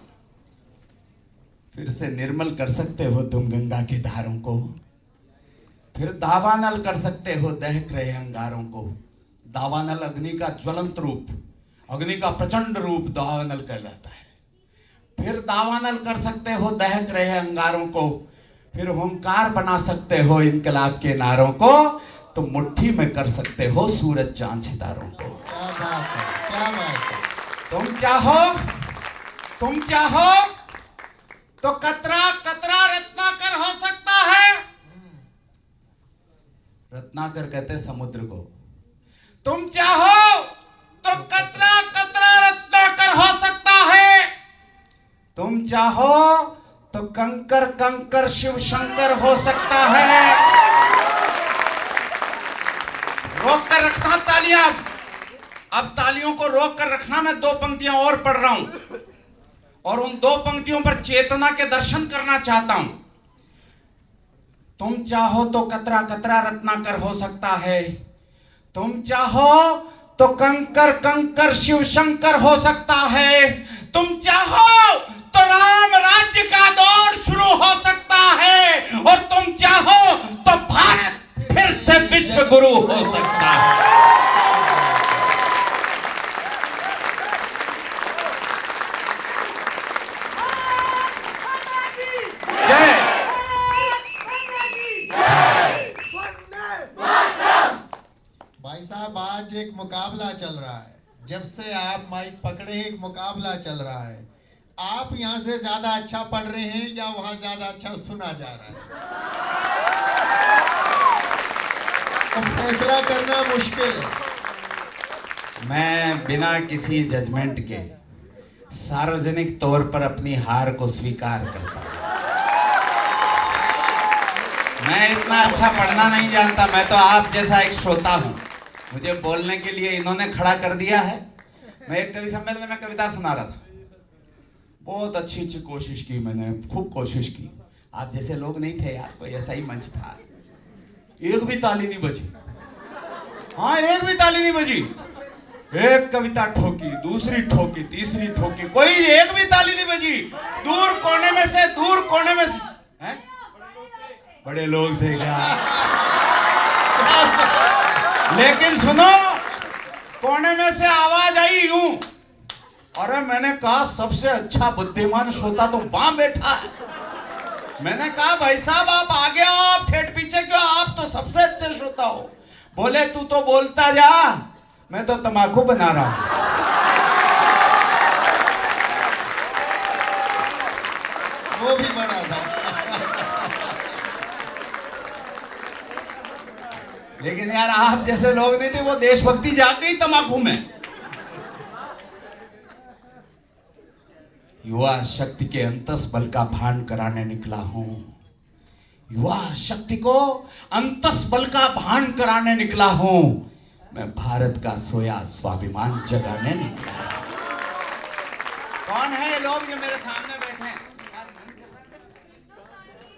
फिर से निर्मल कर सकते हो तुम गंगा की धारों को, फिर दावानल कर सकते हो दहक रहे अंगारों को। दावानल अग्नि का ज्वलंत रूप, अग्नि का प्रचंड रूप दावानल कहलाता है। फिर दावानल कर सकते हो दहक रहे अंगारों को, फिर हुंकार बना सकते हो इनकलाब के नारों को, तो मुट्ठी में कर सकते हो सूरज चांद सितारों को। क्या बात है, क्या बात है। तुम चाहो तो कतरा कतरा रत्नाकर हो सकता है। रत्नाकर कहते हैं समुद्र को। तुम चाहो तो कतरा कतरा रत्नाकर हो सकता है। तुम चाहो तो कंकर कंकर शिव शंकर हो सकता है। रोक कर रखना तालियां, अब तालियों को रोक कर रखना। मैं दो पंक्तियां और पढ़ रहा हूं और उन दो पंक्तियों पर चेतना के दर्शन करना चाहता हूं। तुम चाहो तो कतरा कतरा रत्नाकर हो सकता है। तुम चाहो तो कंकर कंकर शिव शंकर हो सकता है। तुम चाहो तो राम राज्य का दौर शुरू हो सकता है। और तुम चाहो तो भारत फिर से विश्व गुरु हो सकता है। भाई साहब आज एक मुकाबला चल रहा है, जब से आप माइक पकड़े एक मुकाबला चल रहा है। आप यहाँ से ज्यादा अच्छा पढ़ रहे हैं या वहां ज्यादा अच्छा सुना जा रहा है, तो फैसला करना मुश्किल है। मैं बिना किसी जजमेंट के सार्वजनिक तौर पर अपनी हार को स्वीकार करता हूं। मैं इतना अच्छा पढ़ना नहीं जानता, मैं तो आप जैसा एक श्रोता हूं। मुझे बोलने के लिए इन्होंने खड़ा कर दिया है। मैं एक कवि सम्मेलन में कविता सुना रहा था, बहुत अच्छी कोशिश की मैंने, खूब कोशिश की। आप जैसे लोग नहीं थे यार, कोई ऐसा ही मंच था। एक भी ताली नहीं बजी। हाँ, एक भी ताली नहीं बजी। एक कविता ठोकी, दूसरी ठोकी, तीसरी ठोकी, कोई एक भी ताली नहीं बजी। दूर कोने में से हैं? बड़े लोग थे क्या? लेकिन सुनो, कोने में से आवाज आई यूं, अरे मैंने कहा सबसे अच्छा बुद्धिमान श्रोता तो वहां बैठा है। मैंने कहा भाई साहब आप आगे आओ, आप ठेठ पीछे क्यों, आप तो सबसे अच्छे श्रोता हो। बोले तू तो बोलता जा, मैं तो तम्बाकू बना रहा हूं। वो भी बड़ा था। लेकिन यार आप जैसे लोग नहीं थे, वो देशभक्ति जाग गई तम्बाकू में। युवा शक्ति के अंतस बल का भान कराने निकला हूं। युवा शक्ति को अंतस बल का भान कराने निकला हूं। मैं भारत का सोया स्वाभिमान जगाने निकला हूं। कौन है ये लोग जो मेरे सामने बैठे हैं?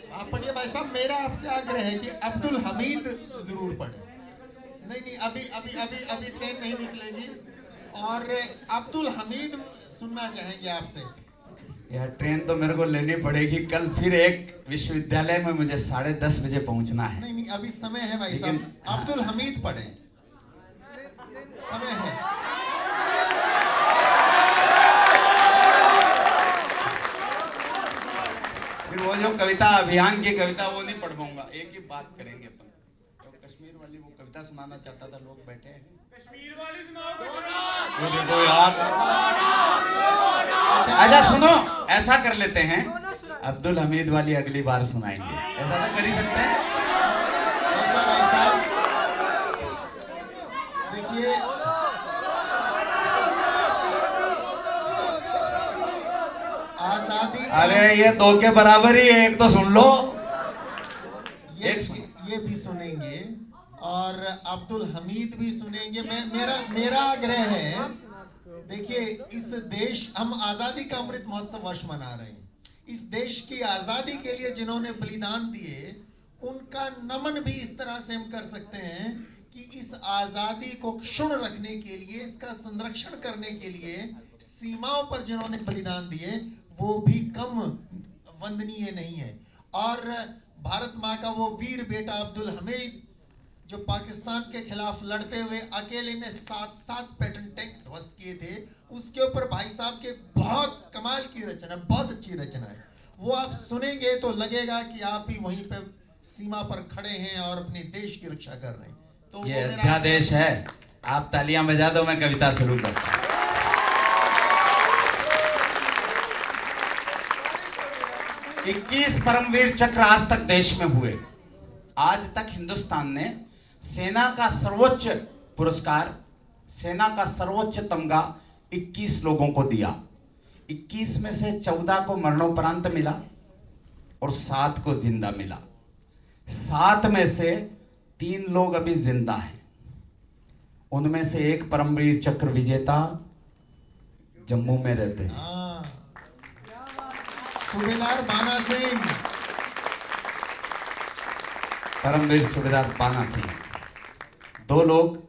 आप पढ़िए भाई साहब, मेरा आपसे आग्रह है कि अब्दुल हमीद जरूर पढ़े। नहीं, अभी ट्रेन नहीं निकलेगी, और अब्दुल हमीद सुनना चाहेंगे आपसे। यह ट्रेन तो मेरे को लेनी पड़ेगी, कल फिर एक विश्वविद्यालय में मुझे 10:30 बजे पहुंचना है। नहीं, अभी समय है भाई साहब, अब्दुल हमीद पढ़े, समय है। फिर वो जो कविता अभियान की कविता वो नहीं पढ़ पाऊंगा। एक ही बात करेंगे अपन, तो कश्मीर वाली वो कविता सुनाना चाहता था, लोग बैठे हैं। कश्मीर वाली सुनाओ। वो देखो यार, अच्छा सुनो, ऐसा कर लेते हैं, अब्दुल हमीद वाली अगली बार सुनाएंगे, ऐसा तो कर ही सकते हैं। ऐसा भाई साहब, देखिए आजादी, अरे ये दो के बराबर ही है, एक तो सुन लो। ये भी सुनेंगे और अब्दुल हमीद भी सुनेंगे। मेरा आग्रह है, देखिए इस देश, हम आजादी का अमृत महोत्सव वर्ष मना रहे हैं। इस देश की आजादी के लिए जिन्होंने बलिदान दिए, उनका नमन भी इस तरह से हम कर सकते हैं कि इस आजादी को क्षुण्ण रखने के लिए, इसका संरक्षण करने के लिए सीमाओं पर जिन्होंने बलिदान दिए, वो भी कम वंदनीय नहीं है। और भारत माँ का वो वीर बेटा अब्दुल हमीद, जो पाकिस्तान के खिलाफ लड़ते हुए अकेले ने 7 पैटर्न टैंक ध्वस्त किए थे, उसके ऊपर भाई साहब के बहुत कमाल की रचना, बहुत अच्छी रचना है। वो आप सुनेंगे तो लगेगा कि आप भी वहीं पे सीमा पर खड़े हैं और अपने देश की रक्षा कर रहे हैं। तो ये अध्यादेश है, आप तालियां बजा दो, मैं कविता शुरू करता हूं। 21 परमवीर चक्र आज तक देश में हुए। आज तक हिंदुस्तान ने सेना का सर्वोच्च पुरस्कार, सेना का सर्वोच्च तमगा 21 लोगों को दिया। 21 में से 14 को मरणोपरांत मिला और 7 को जिंदा मिला। 7 में से 3 लोग अभी जिंदा हैं। उनमें से एक परमवीर चक्र विजेता जम्मू में रहते हैं, सूबेदार बाना सिंह, परमवीर सूबेदार बाना सिंह। 2 लोग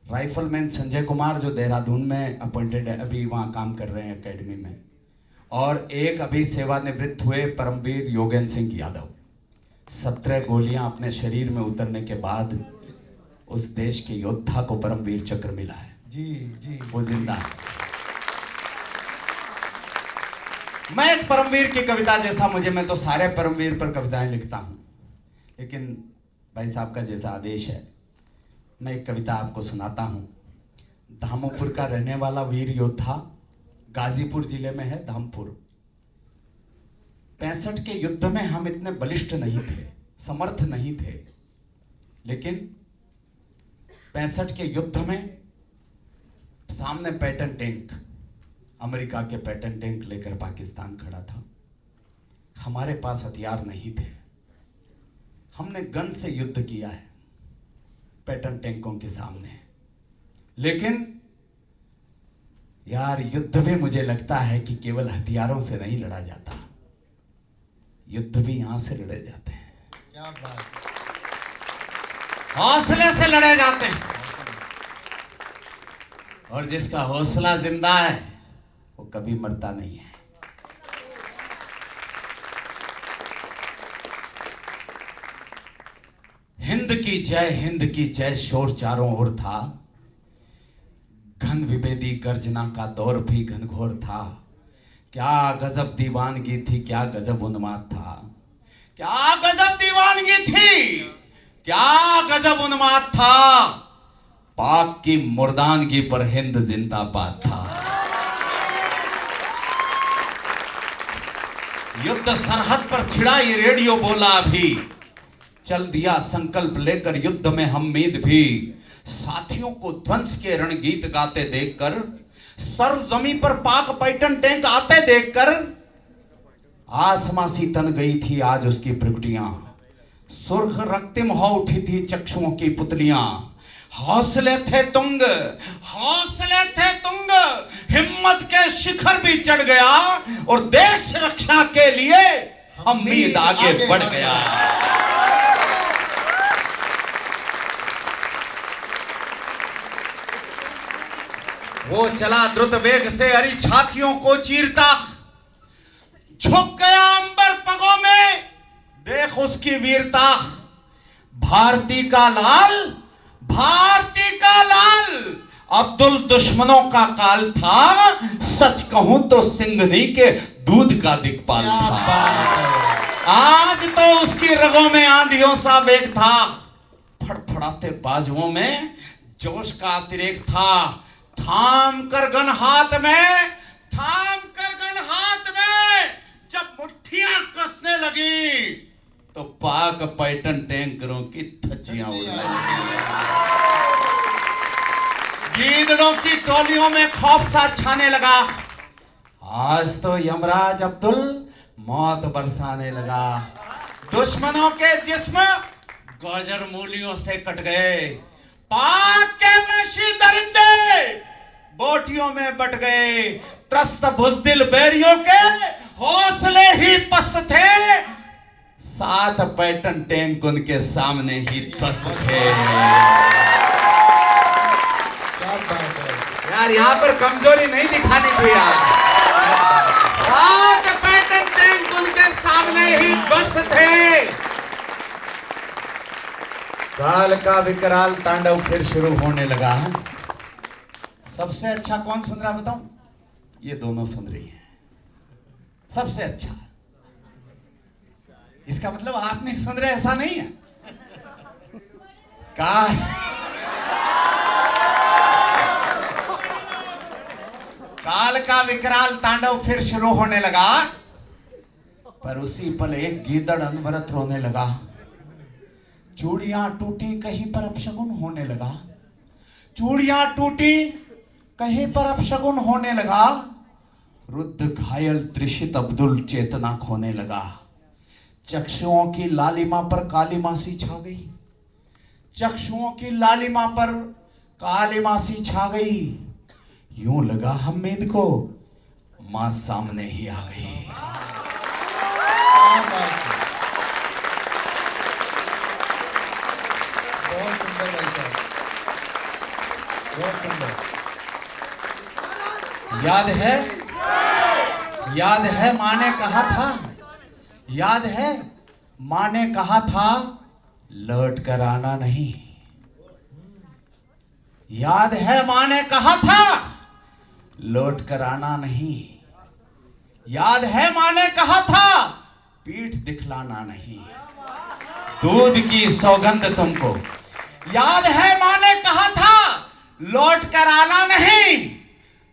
राइफलमैन संजय कुमार, जो देहरादून में अपॉइंटेड है, अभी वहाँ काम कर रहे हैं एकेडमी में, और एक अभी सेवानिवृत्त हुए परमवीर योगेंद्र सिंह यादव। 17 गोलियां अपने शरीर में उतरने के बाद उस देश के योद्धा को परमवीर चक्र मिला है। जी, वो जिंदा है। मैं एक परमवीर की कविता जैसा, मैं तो सारे परमवीर पर कविताएं लिखता हूं, लेकिन भाई साहब का जैसा आदेश है, मैं एक कविता आपको सुनाता हूं। धामपुर का रहने वाला वीर योद्धा, गाजीपुर जिले में है धामपुर। 65 के युद्ध में हम इतने बलिष्ठ नहीं थे, समर्थ नहीं थे, लेकिन 65 के युद्ध में सामने पैटर्न टैंक, अमेरिका के पैटर्न टैंक लेकर पाकिस्तान खड़ा था। हमारे पास हथियार नहीं थे, हमने गन से युद्ध किया है पैटर्न टैंकों के सामने। लेकिन यार, युद्ध भी मुझे लगता है कि केवल हथियारों से नहीं लड़ा जाता, युद्ध भी यहां से लड़े जाते हैं। क्या बात, हौसले से लड़े जाते हैं, और जिसका हौसला जिंदा है वो कभी मरता नहीं है। हिंद की जय शोर चारों ओर था, घन विभेदी गर्जना का दौर भी घनघोर था। क्या गजब दीवानगी थी, क्या गजब उन्माद था, क्या गजब दीवानगी थी, क्या गजब उन्माद था। पाक की मुर्दानगी पर हिंद जिंदाबाद था। युद्ध सरहद पर छिड़ा ये रेडियो बोला अभी, चल दिया संकल्प लेकर युद्ध में हम मीद भी। साथियों को ध्वंस के रणगीत गाते देखकर, सर जमीन पर पाक पैटर्न टैंक आते देखकर, आसमां सी तन गई थी आज उसकी भ्रुकुटियां, सुर्ख रक्तिम हो उठी थी चक्षुओं की पुतलियां। हौसले थे तुंग, हौसले थे तुंग, हिम्मत के शिखर भी चढ़ गया और देश रक्षा के लिए उम्मीद आगे बढ़ गया। वो चला द्रुत वेग से हरी छातियों को चीरता, झुक गया अंबर पगों में, देख उसकी वीरता। भारती का लाल, भारती का लाल, अब्दुल दुश्मनों का काल था, सच कहूं तो सिंघनी के दूध का दिक्पाल था। आज तो उसकी रगों में आंधियों सा वेग था, फड़फड़ाते बाजुओं में जोश का अतिरेक था। थाम कर गन हाथ में, थाम कर गन हाथ में, जब मुट्ठियां कसने लगी तो पाक पैटर्न टैंकरों की धज्जियां उड़ने लगी। गीदड़ों की टोलियों में खौफ सा छाने लगा। आज तो यमराज अब्दुल मौत बरसाने लगा। दुश्मनों के जिस्म गौजर मूलियों से कट गए। पाक के नशी दरिंदे बोटियों में बट गए। त्रस्त बुज़दिल बैरियों के हौसले ही पस्त थे। 7 पैटर्न टैंक उनके सामने ही ध्वस्त थे। यार यहाँ पर कमजोरी नहीं दिखानी थी यार। 7 पैटर्न टैंक उनके सामने ही ध्वस्त थे। काल का विकराल तांडव फिर शुरू होने लगा। सबसे अच्छा कौन सुन रहा बताऊं? ये दोनों सुन रही हैं। सबसे अच्छा। इसका मतलब आप नहीं सुन रहे ऐसा नहीं है। काल का विकराल तांडव फिर शुरू होने लगा। पर उसी पल एक गीदड़ अनवरत रोने लगा। चूड़ियां टूटी कहीं पर अपशगुन होने लगा। चूड़ियां टूटी कहीं पर अपशगुन होने लगा। रुद्ध घायल त्रिषित अब्दुल चेतना खोने लगा। चक्षुओं की लालिमा पर काली मासी छा गई। चक्षुओं की लालिमा पर काली मासी छा गई। यूं लगा हमीद को मां सामने ही आ गई। बहुत सुंदर भाई साहब, बहुत सुंदर। याद है मां ने कहा था, याद है मां ने कहा था लौट कर आना नहीं। याद है मां ने कहा था लौट कर आना नहीं। याद है मां ने कहा था पीठ दिखलाना नहीं। दूध की सौगंध तुमको। याद है मां ने कहा था लौट कर आना नहीं।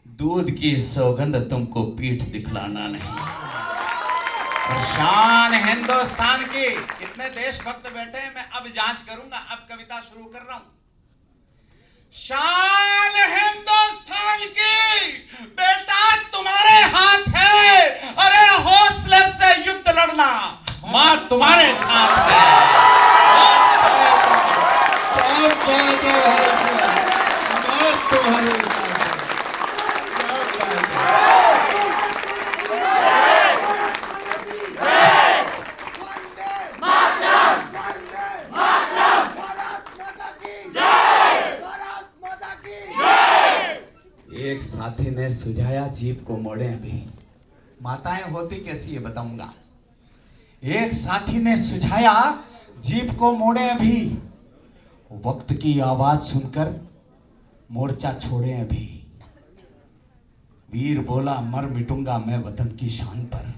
दूध की सौगंध तुमको पीठ दिखलाना नहीं। और शान हिंदुस्तान की, कितने देशभक्त बैठे हैं, मैं अब जांच करूंगा। अब कविता शुरू कर रहा हूं। शान हिंदुस्तान की, बेटा तुम्हारे हाथ है। अरे हौसले से युद्ध लड़ना, मां तुम्हारे साथ है। एक साथी ने सुझाया जीप को मोड़े अभी। माताएं होती कैसी है बताऊंगा। एक साथी ने सुझाया जीप को मोड़े अभी। वक्त की आवाज सुनकर मोर्चा छोड़े अभी। वीर बोला मर मिटूंगा मैं वतन की शान पर।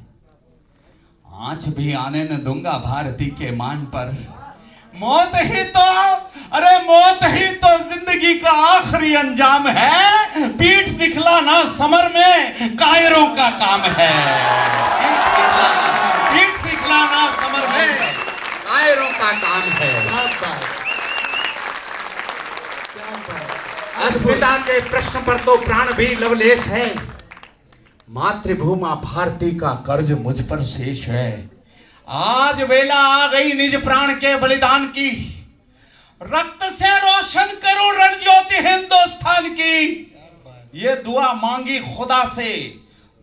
आंच भी आने न दूंगा भारती के मान पर। मौत ही तो, अरे मौत ही तो जिंदगी का आखिरी अंजाम है। पीठ दिखलाना समर में कायरों का काम है। पीठ दिखलाना समर में कायरों का काम है। अस्मिता के प्रश्न पर तो प्राण भी लवलेश है। मातृभूमा भारती का कर्ज मुझ पर शेष है। आज वेला आ गई निज प्राण के बलिदान की। रक्त से रोशन करो रणज्योति हिंदुस्तान की। ये दुआ मांगी खुदा से।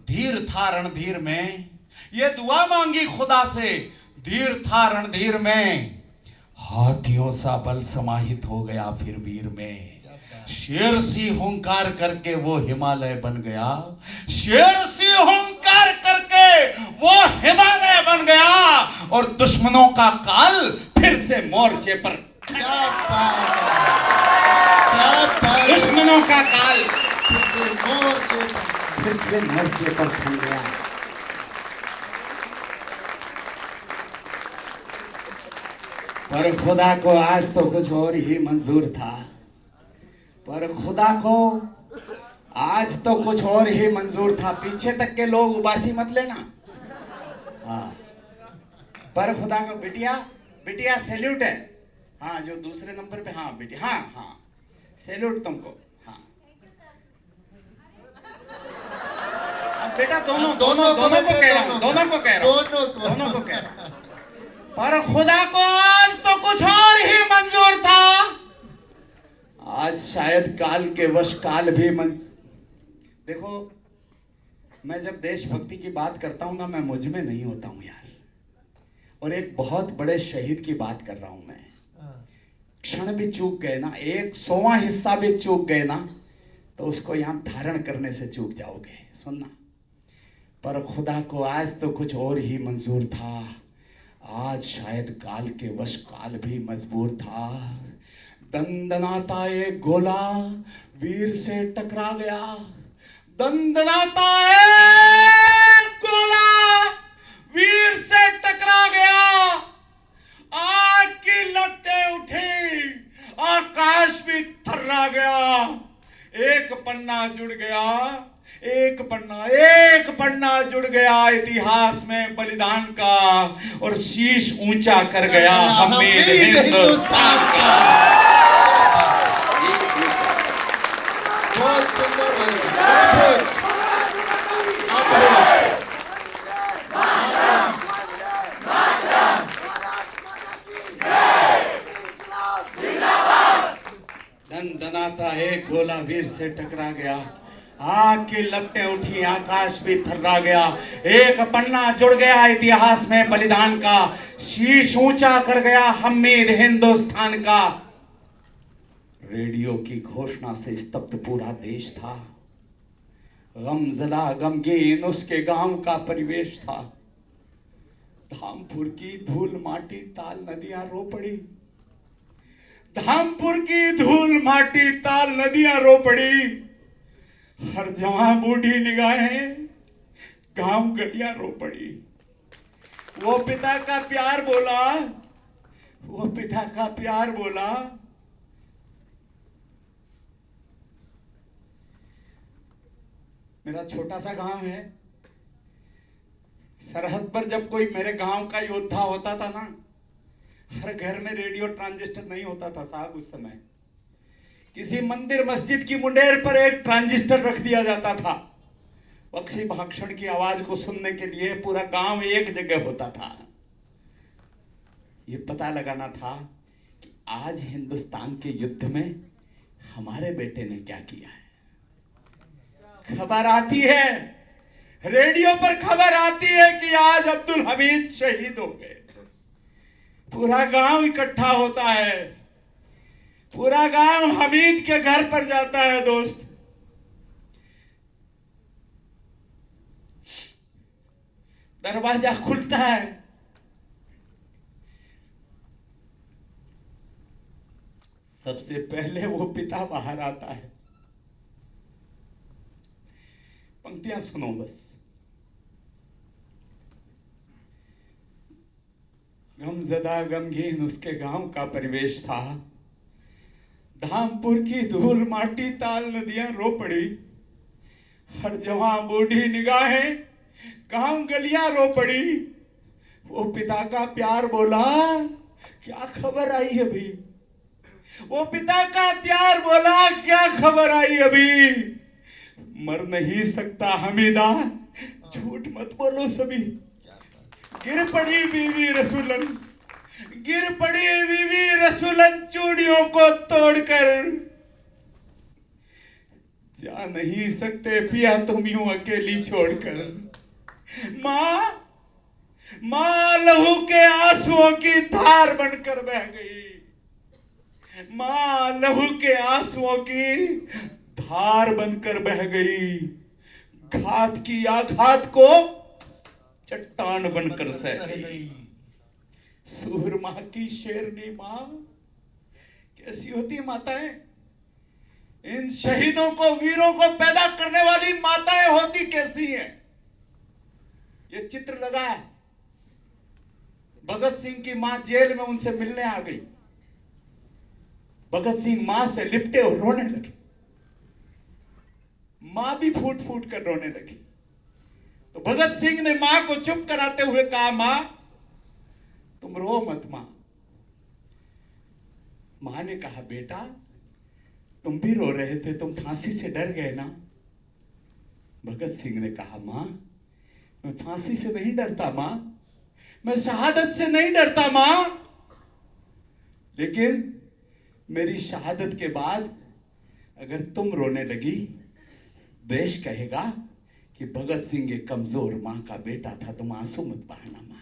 धीर था रणधीर में ये दुआ मांगी खुदा से, धीर था रणधीर में, हाथियों सा बल समाहित हो गया फिर वीर में। शेर सी हुंकार करके वो हिमालय बन गया, शेर सी हुंकार करके वो हिमालय बन गया, और दुश्मनों का काल फिर से मोर्चे पर। क्या बात है, क्या बात है। दुश्मनों का काल फिर से मोर्चे पर थम गया। पर खुदा को आज तो कुछ और ही मंजूर था, पर खुदा को आज तो कुछ और ही मंजूर था। पीछे तक के लोग उबासी मत लेना। हाँ, पर खुदा को बिटिया, बिटिया सैल्यूट है। हाँ, जो दूसरे नंबर पे, हाँ बिटिया, हाँ हाँ सैल्यूट तुमको। हाँ अब बेटा दोनों दोनों दोनों को कह रहा हूँ, दोनों को कह रहा हूँ, दोनों को कह रहा हूँ। पर खुदा को आज तो कुछ और ही मंजूर था। आज शायद काल के वश काल भी देखो, मैं जब देशभक्ति की बात करता हूं ना, मैं मुझ में नहीं होता हूं यार। और एक बहुत बड़े शहीद की बात कर रहा हूं मैं। क्षण भी चूक गए ना, 100वां हिस्सा भी चूक गए ना, तो उसको यहां धारण करने से चूक जाओगे। सुनना, पर खुदा को आज तो कुछ और ही मंजूर था। आज शायद काल के वश काल भी मजबूर था। दंदनाता एक गोला वीर से टकरा गया, दंदनाता एक गोला वीर से टकरा गया। आग की लपटें उठी, आकाश भी थर्रा गया। एक पन्ना जुड़ गया, एक पन्ना जुड़ गया इतिहास में बलिदान का, और शीश ऊंचा कर गया हमें हिंदुस्तान का। बहुत सुंदर दंदनाता एक गोला वीर से टकरा गया, आग की लपटें उठी, आकाश भी थर्रा गया। एक पन्ना जुड़ गया इतिहास में बलिदान का, शीश ऊंचा कर गया हमीद हिंदुस्तान का। रेडियो की घोषणा से स्तब्ध पूरा देश था, गमजदा गमगीन उसके गांव का परिवेश था। धामपुर की धूल माटी ताल नदियां रो पड़ी, धामपुर की धूल माटी ताल नदियां रो पड़ी। हर जवां बूढ़ी निगाहें गांव गलियां रो पड़ी। वो पिता का प्यार बोला, वो पिता का प्यार बोला, मेरा छोटा सा गांव है, सरहद पर जब कोई मेरे गांव का योद्धा होता था ना, हर घर में रेडियो ट्रांजिस्टर नहीं होता था साहब उस समय। किसी मंदिर मस्जिद की मुंडेर पर एक ट्रांजिस्टर रख दिया जाता था। पक्षी भाषण की आवाज को सुनने के लिए पूरा गांव एक जगह होता था। ये पता लगाना था कि आज हिंदुस्तान के युद्ध में हमारे बेटे ने क्या किया है। खबर आती है, रेडियो पर खबर आती है कि आज अब्दुल हमीद शहीद हो गए। पूरा गांव इकट्ठा होता है, पूरा गांव हमीद के घर पर जाता है। दोस्त, दरवाजा खुलता है, सबसे पहले वो पिता बाहर आता है। पंक्तियां सुनो बस। गमजदा गमगीन उसके गांव का परिवेश था। धामपुर की धूल माटी ताल नदियां रो पड़ी। हर जवां बूढ़ी निगाहें गांव गलियां रो पड़ी। वो पिता का प्यार बोला, क्या खबर आई अभी। वो पिता का प्यार बोला, क्या खबर आई अभी। मर नहीं सकता हमीदा, झूठ मत बोलो सभी। गिर पड़ी बीवी रसूलन, गिर पड़ी बीवी रसूलन चूड़ियों को तोड़कर। जा नहीं सकते पिया तुम यूं अकेली छोड़कर। माँ मां लहू के आंसुओं की धार बनकर बह गई। मां लहू के आंसुओं की धार बनकर बह गई। घात की आघात को चट्टान बनकर सह गई। सूरमा की शेरनी मां कैसी होती है माताएं? इन शहीदों को, वीरों को पैदा करने वाली माताएं होती कैसी हैं? ये चित्र लगा है। भगत सिंह की मां जेल में उनसे मिलने आ गई। भगत सिंह मां से लिपटे और रोने लगे। मां भी फूट फूट कर रोने लगी। तो भगत सिंह ने मां को चुप कराते हुए कहा, मां तुम रो मत। मां ने कहा, बेटा तुम भी रो रहे थे, तुम फांसी से डर गए ना? भगत सिंह ने कहा, मां मैं फांसी से नहीं डरता मां, मैं शहादत से नहीं डरता मां, लेकिन मेरी शहादत के बाद अगर तुम रोने लगी, देश कहेगा कि भगत सिंह एक कमजोर मां का बेटा था। तुम आंसू मत बहाना मां।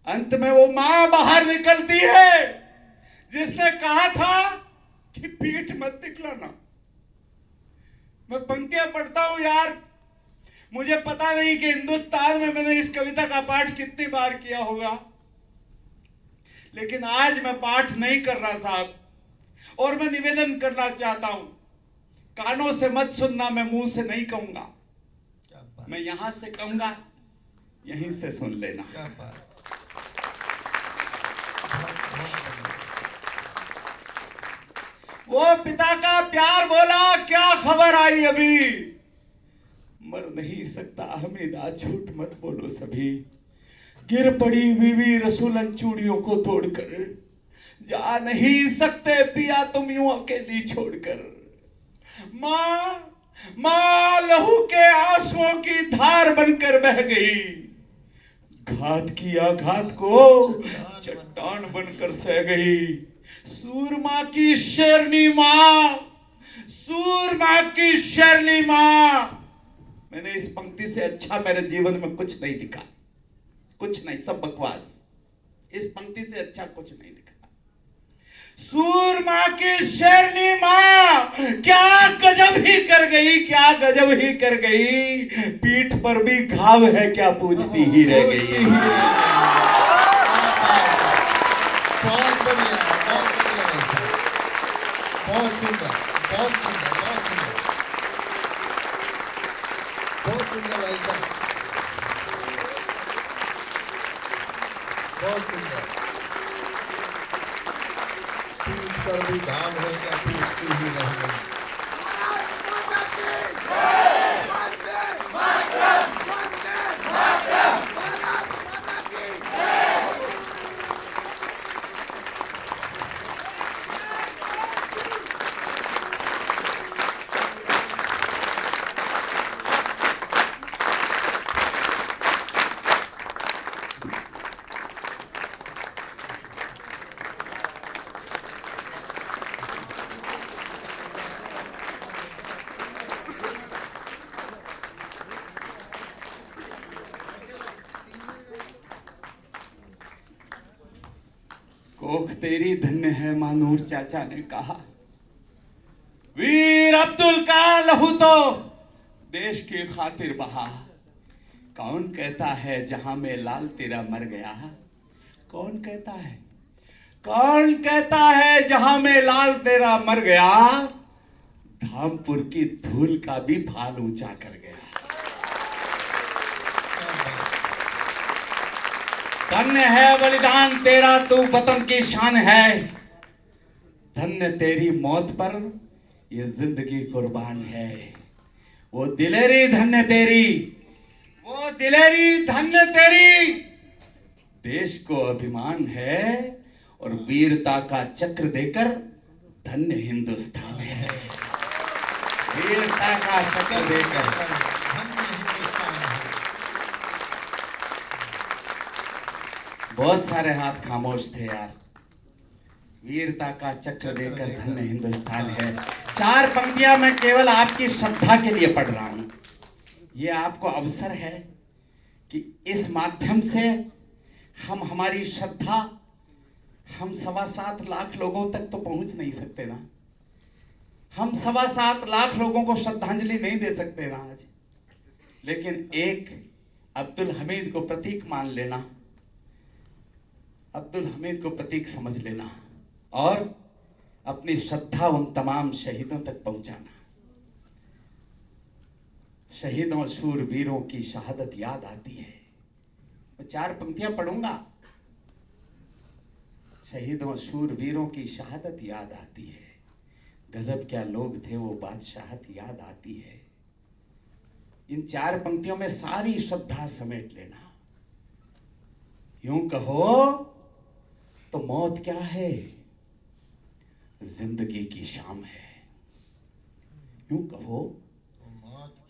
अंत में वो मां बाहर निकलती है जिसने कहा था कि पीठ मत दिखलाना। मैं पंक्तियां पढ़ता हूं यार, मुझे पता नहीं कि हिंदुस्तान में मैंने इस कविता का पाठ कितनी बार किया होगा, लेकिन आज मैं पाठ नहीं कर रहा साहब, और मैं निवेदन करना चाहता हूं, कानों से मत सुनना, मैं मुंह से नहीं कहूंगा, मैं यहां से कहूंगा, यहीं से सुन लेना। वो पिता का प्यार बोला, क्या खबर आई अभी, मर नहीं सकता हमीदा, झूठ मत बोलो सभी, गिर पड़ी बीवी रसूलन चूड़ियों को तोड़कर, जा नहीं सकते पिया तुम यूं अकेली छोड़कर। मां लहू के आंसुओं की धार बनकर बह गई। घात की आघात को चट्टान बनकर सह गई। सूरमा की शेरनी मां, सूरमा की शेरनी मां। मैंने इस पंक्ति से अच्छा मेरे जीवन में कुछ नहीं लिखा, कुछ नहीं, सब बकवास। इस पंक्ति से अच्छा कुछ नहीं लिखा। सूरमा की शेरनी मां क्या गजब ही कर गई, क्या गजब ही कर गई, पीठ पर भी घाव है क्या पूछती ही रह गई। बहुत बढ़िया, बहुत सुंदर, बहुत सुंदर, बहुत सुंदर, बहुत सुंदर भाई साहब, बहुत सुंदर। पीठ पर भी घाव है क्या पूछती ही रह गई। कोख तेरी धन्य है, मानूर चाचा ने कहा। वीर अब्दुल का लहू तो देश की खातिर बहा। कौन कहता है जहां में लाल तेरा मर गया, कौन कहता है, कौन कहता है जहां में लाल तेरा मर गया, धामपुर की धूल का भी भाल ऊंचा कर गया। धन्य है बलिदान तेरा, तू वतन की शान है, धन्य तेरी मौत पर ये जिंदगी कुर्बान है। वो दिलेरी धन्य तेरी, वो दिलेरी धन्य तेरी, देश को अभिमान है और वीरता का चक्र देकर धन्य हिंदुस्तान है। वीरता का चक्र देकर बहुत सारे हाथ खामोश थे यार, वीरता का चक्र देकर धन्य हिंदुस्तान है। 4 पंक्तियां मैं केवल आपकी श्रद्धा के लिए पढ़ रहा हूं। ये आपको अवसर है कि इस माध्यम से हम हमारी श्रद्धा, हम 7.25 लाख लोगों तक तो पहुंच नहीं सकते ना, हम 7.25 लाख लोगों को श्रद्धांजलि नहीं दे सकते ना आज, लेकिन एक अब्दुल हमीद को प्रतीक मान लेना, अब्दुल हमीद को प्रतीक समझ लेना और अपनी श्रद्धा उन तमाम शहीदों तक पहुंचाना। शहीदों शूरवीरों की शहादत याद आती है। मैं 4 पंक्तियां पढ़ूंगा। शहीदों शूरवीरों की शहादत याद आती है, गजब क्या लोग थे वो बादशाहत याद आती है। इन 4 पंक्तियों में सारी श्रद्धा समेट लेना। यूं कहो तो मौत क्या है, जिंदगी की शाम है। यूं कहो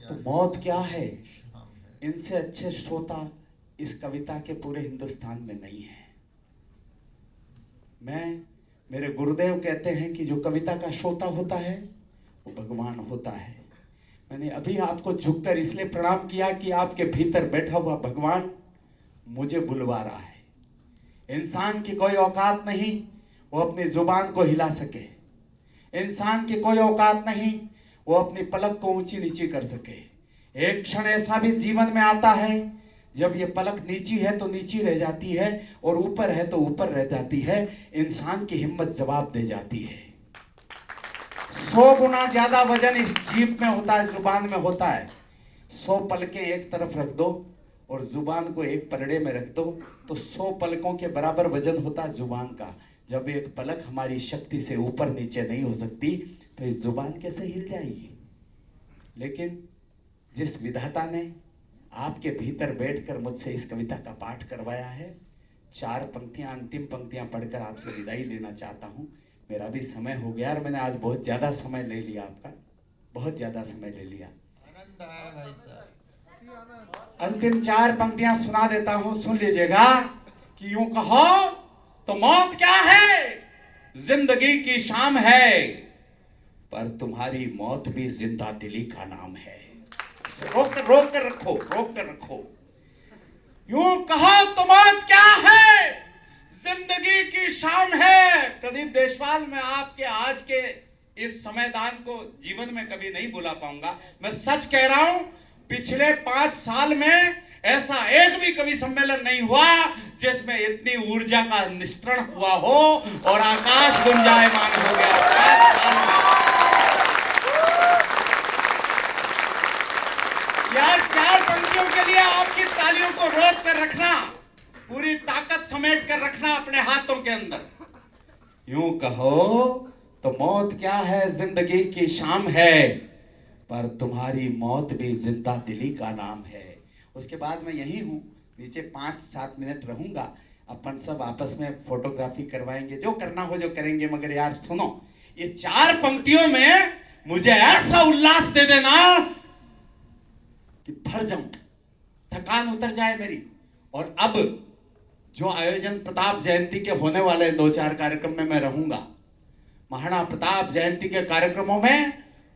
तो मौत क्या है। इनसे अच्छे श्रोता इस कविता के पूरे हिंदुस्तान में नहीं है। मेरे गुरुदेव कहते हैं कि जो कविता का श्रोता होता है वो भगवान होता है। मैंने अभी आपको झुककर इसलिए प्रणाम किया कि आपके भीतर बैठा हुआ भगवान मुझे बुलवा रहा है। इंसान की कोई औकात नहीं वो अपनी जुबान को हिला सके, इंसान की कोई औकात नहीं वो अपनी पलक को ऊंची नीची कर सके। एक क्षण ऐसा भी जीवन में आता है जब ये पलक नीची है तो नीची रह जाती है और ऊपर है तो ऊपर रह जाती है। इंसान की हिम्मत जवाब दे जाती है। 100 गुना ज्यादा वजन इस जीभ में होता है, जुबान में होता है। 100 पलकें एक तरफ रख दो और जुबान को एक पलड़े में रख दो तो 100 पलकों के बराबर वजन होता है जुबान का। जब एक पलक हमारी शक्ति से ऊपर नीचे नहीं हो सकती तो इस जुबान कैसे हिल जाएगी। लेकिन जिस विधाता ने आपके भीतर बैठकर मुझसे इस कविता का पाठ करवाया है, 4 पंक्तियां, अंतिम पंक्तियां पढ़कर आपसे विदाई लेना चाहता हूं। मेरा भी समय हो गया और मैंने आज बहुत ज्यादा समय ले लिया, आपका बहुत ज्यादा समय ले लिया। आनंद आया भाई साहब। अंतिम 4 पंक्तियां सुना देता हूं, सुन लीजिएगा कि यूं कहो तो मौत क्या है, जिंदगी की शाम है, पर तुम्हारी मौत भी जिंदा दिली का नाम है। रोक कर रखो। यूं कहो तो मौत क्या है, जिंदगी की शाम है। प्रदीप देशवाल, मैं आपके आज के इस समयदान को जीवन में कभी नहीं भुला पाऊंगा। मैं सच कह रहा हूं, पिछले 5 साल में ऐसा एक भी कवि सम्मेलन नहीं हुआ जिसमें इतनी ऊर्जा का निस्परण हुआ हो और आकाश गुंजायमान हो गया। 5 साल में यार 4 पंक्तियों के लिए आपकी तालियों को रोक कर रखना, पूरी ताकत समेट कर रखना अपने हाथों के अंदर। यूं कहो तो मौत क्या है, जिंदगी की शाम है, पर तुम्हारी मौत भी जिंदा दिली का नाम है। उसके बाद मैं यही हूं, नीचे 5-7 मिनट रहूंगा। अपन सब आपस में फोटोग्राफी करवाएंगे, जो करना हो जो करेंगे। मगर यार सुनो, ये 4 पंक्तियों में मुझे ऐसा उल्लास दे देना कि भर जाऊं, थकान उतर जाए मेरी। और अब जो आयोजन प्रताप जयंती के होने वाले 2-4 कार्यक्रम में मैं रहूंगा, महाराणा प्रताप जयंती के कार्यक्रमों में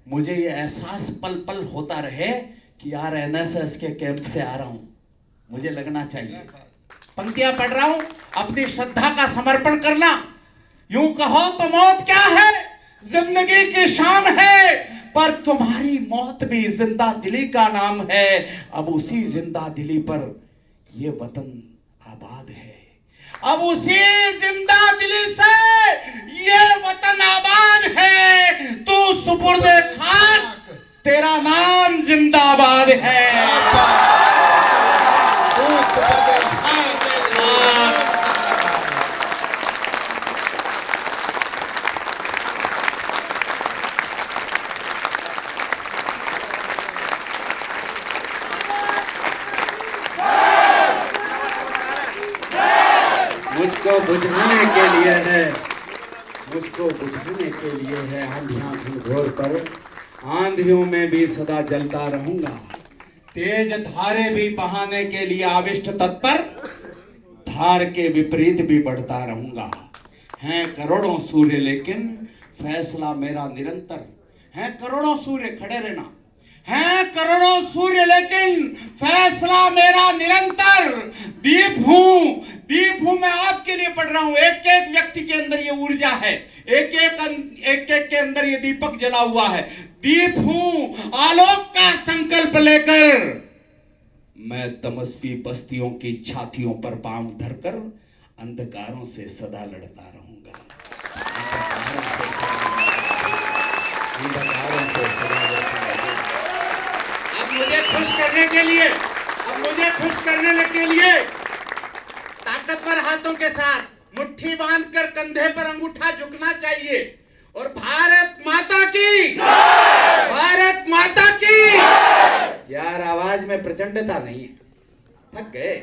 मुझे ये एहसास पल पल होता रहे कि यार एनएसएस के कैंप से आ रहा हूं, मुझे लगना चाहिए। पंक्तियां पढ़ रहा हूं, अपनी श्रद्धा का समर्पण करना। यूं कहो तो मौत क्या है, जिंदगी की शाम है, पर तुम्हारी मौत भी जिंदा दिली का नाम है। अब उसी जिंदा दिली पर ये वतन आबाद है, अब उसी जिंदा दिली से ये वतन आबाद है। तू सुपुर्दे खाक, तेरा नाम जिंदाबाद है। मुझको बुझाने के लिए है, मुझको बुझाने के लिए है आंधियां घनघोर पर, आंधियों में भी सदा जलता रहूंगा। तेज धारे भी बहाने के लिए आविष्ट तत्पर, धार के विपरीत भी बढ़ता रहूंगा। हैं करोड़ों सूर्य लेकिन फैसला मेरा निरंतर। हैं करोड़ों सूर्य, खड़े रहना। हैं करोड़ों सूर्य लेकिन फैसला मेरा निरंतर। दीप हूं मैं आपके लिए पढ़ रहा हूं। एक एक व्यक्ति के अंदर ये ऊर्जा है, एक एक के अंदर ये दीपक जला हुआ है। दीप हूं आलोक का संकल्प लेकर, मैं तमस्वी बस्तियों की छातियों पर पांव धरकर अंधकारों से सदा लड़ता रहूंगा। अंधकारों से सदा लड़ता रहूंगा। अब मुझे खुश करने के लिए ताकतवर हाथों के साथ मुट्ठी बांधकर कंधे पर अंगूठा झुकना चाहिए और भारत माता की, भारत माता की। यार आवाज में प्रचंडता नहीं है, थक गए।